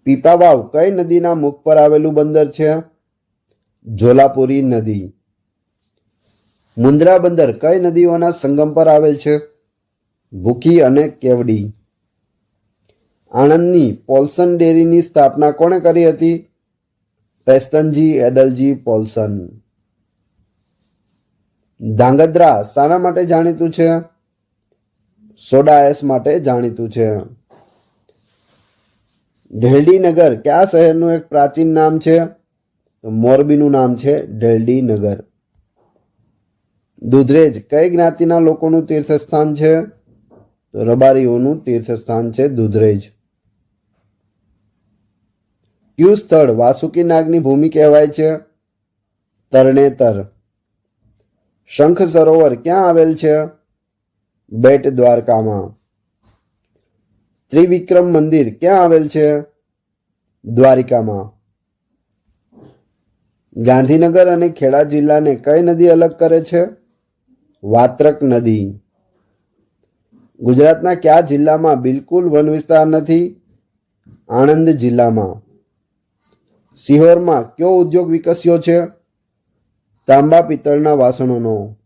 પીપાવાવ કઈ નદીના મુખ પર આવેલું બંદર છે? જોલાપુરી નદી. મુન્દ્રા બંદર કઈ નદીઓના સંગમ પર આવેલ છે? ભૂખી અને કેવડી. આણંદની પોલ્સન ડેરીની સ્થાપના કોણે કરી હતી? પેસ્તનજી એદલજી પોલ્સન. ધાંગધ્રા શાના માટે જાણીતું છે? સોડા એશ માટે જાણીતું છે. ઢેલડીનગર કયા શહેરનું એક પ્રાચીન નામ છે? મોરબીનું નામ છે ઢેલડીનગર. દુધરેજ કઈ જ્ઞાતિના લોકોનું તીર્થસ્થાન છે? તો રબારીઓનું તીર્થસ્થાન છે દુધરેજ. કયું સ્થળ વાસુકી નાગની ભૂમિ કહેવાય છે? તરણેતર. શંખ સરોવર ક્યાં આવેલ છે? બેટ દ્વારકામાં. ત્રિવિક્રમ મંદિર ક્યાં આવેલ છે? દ્વારિકામાં. ગાંધીનગર અને ખેડા જિલ્લાને કઈ નદી અલગ કરે છે? વાત્રક નદી. ગુજરાતના કયા જિલ્લામાં બિલકુલ વન વિસ્તાર નથી? આણંદ જિલ્લામાં. સિહોરમાં કયો ઉદ્યોગ વિકસ્યો છે? તાંબા પિત્તળના વાસણોનો.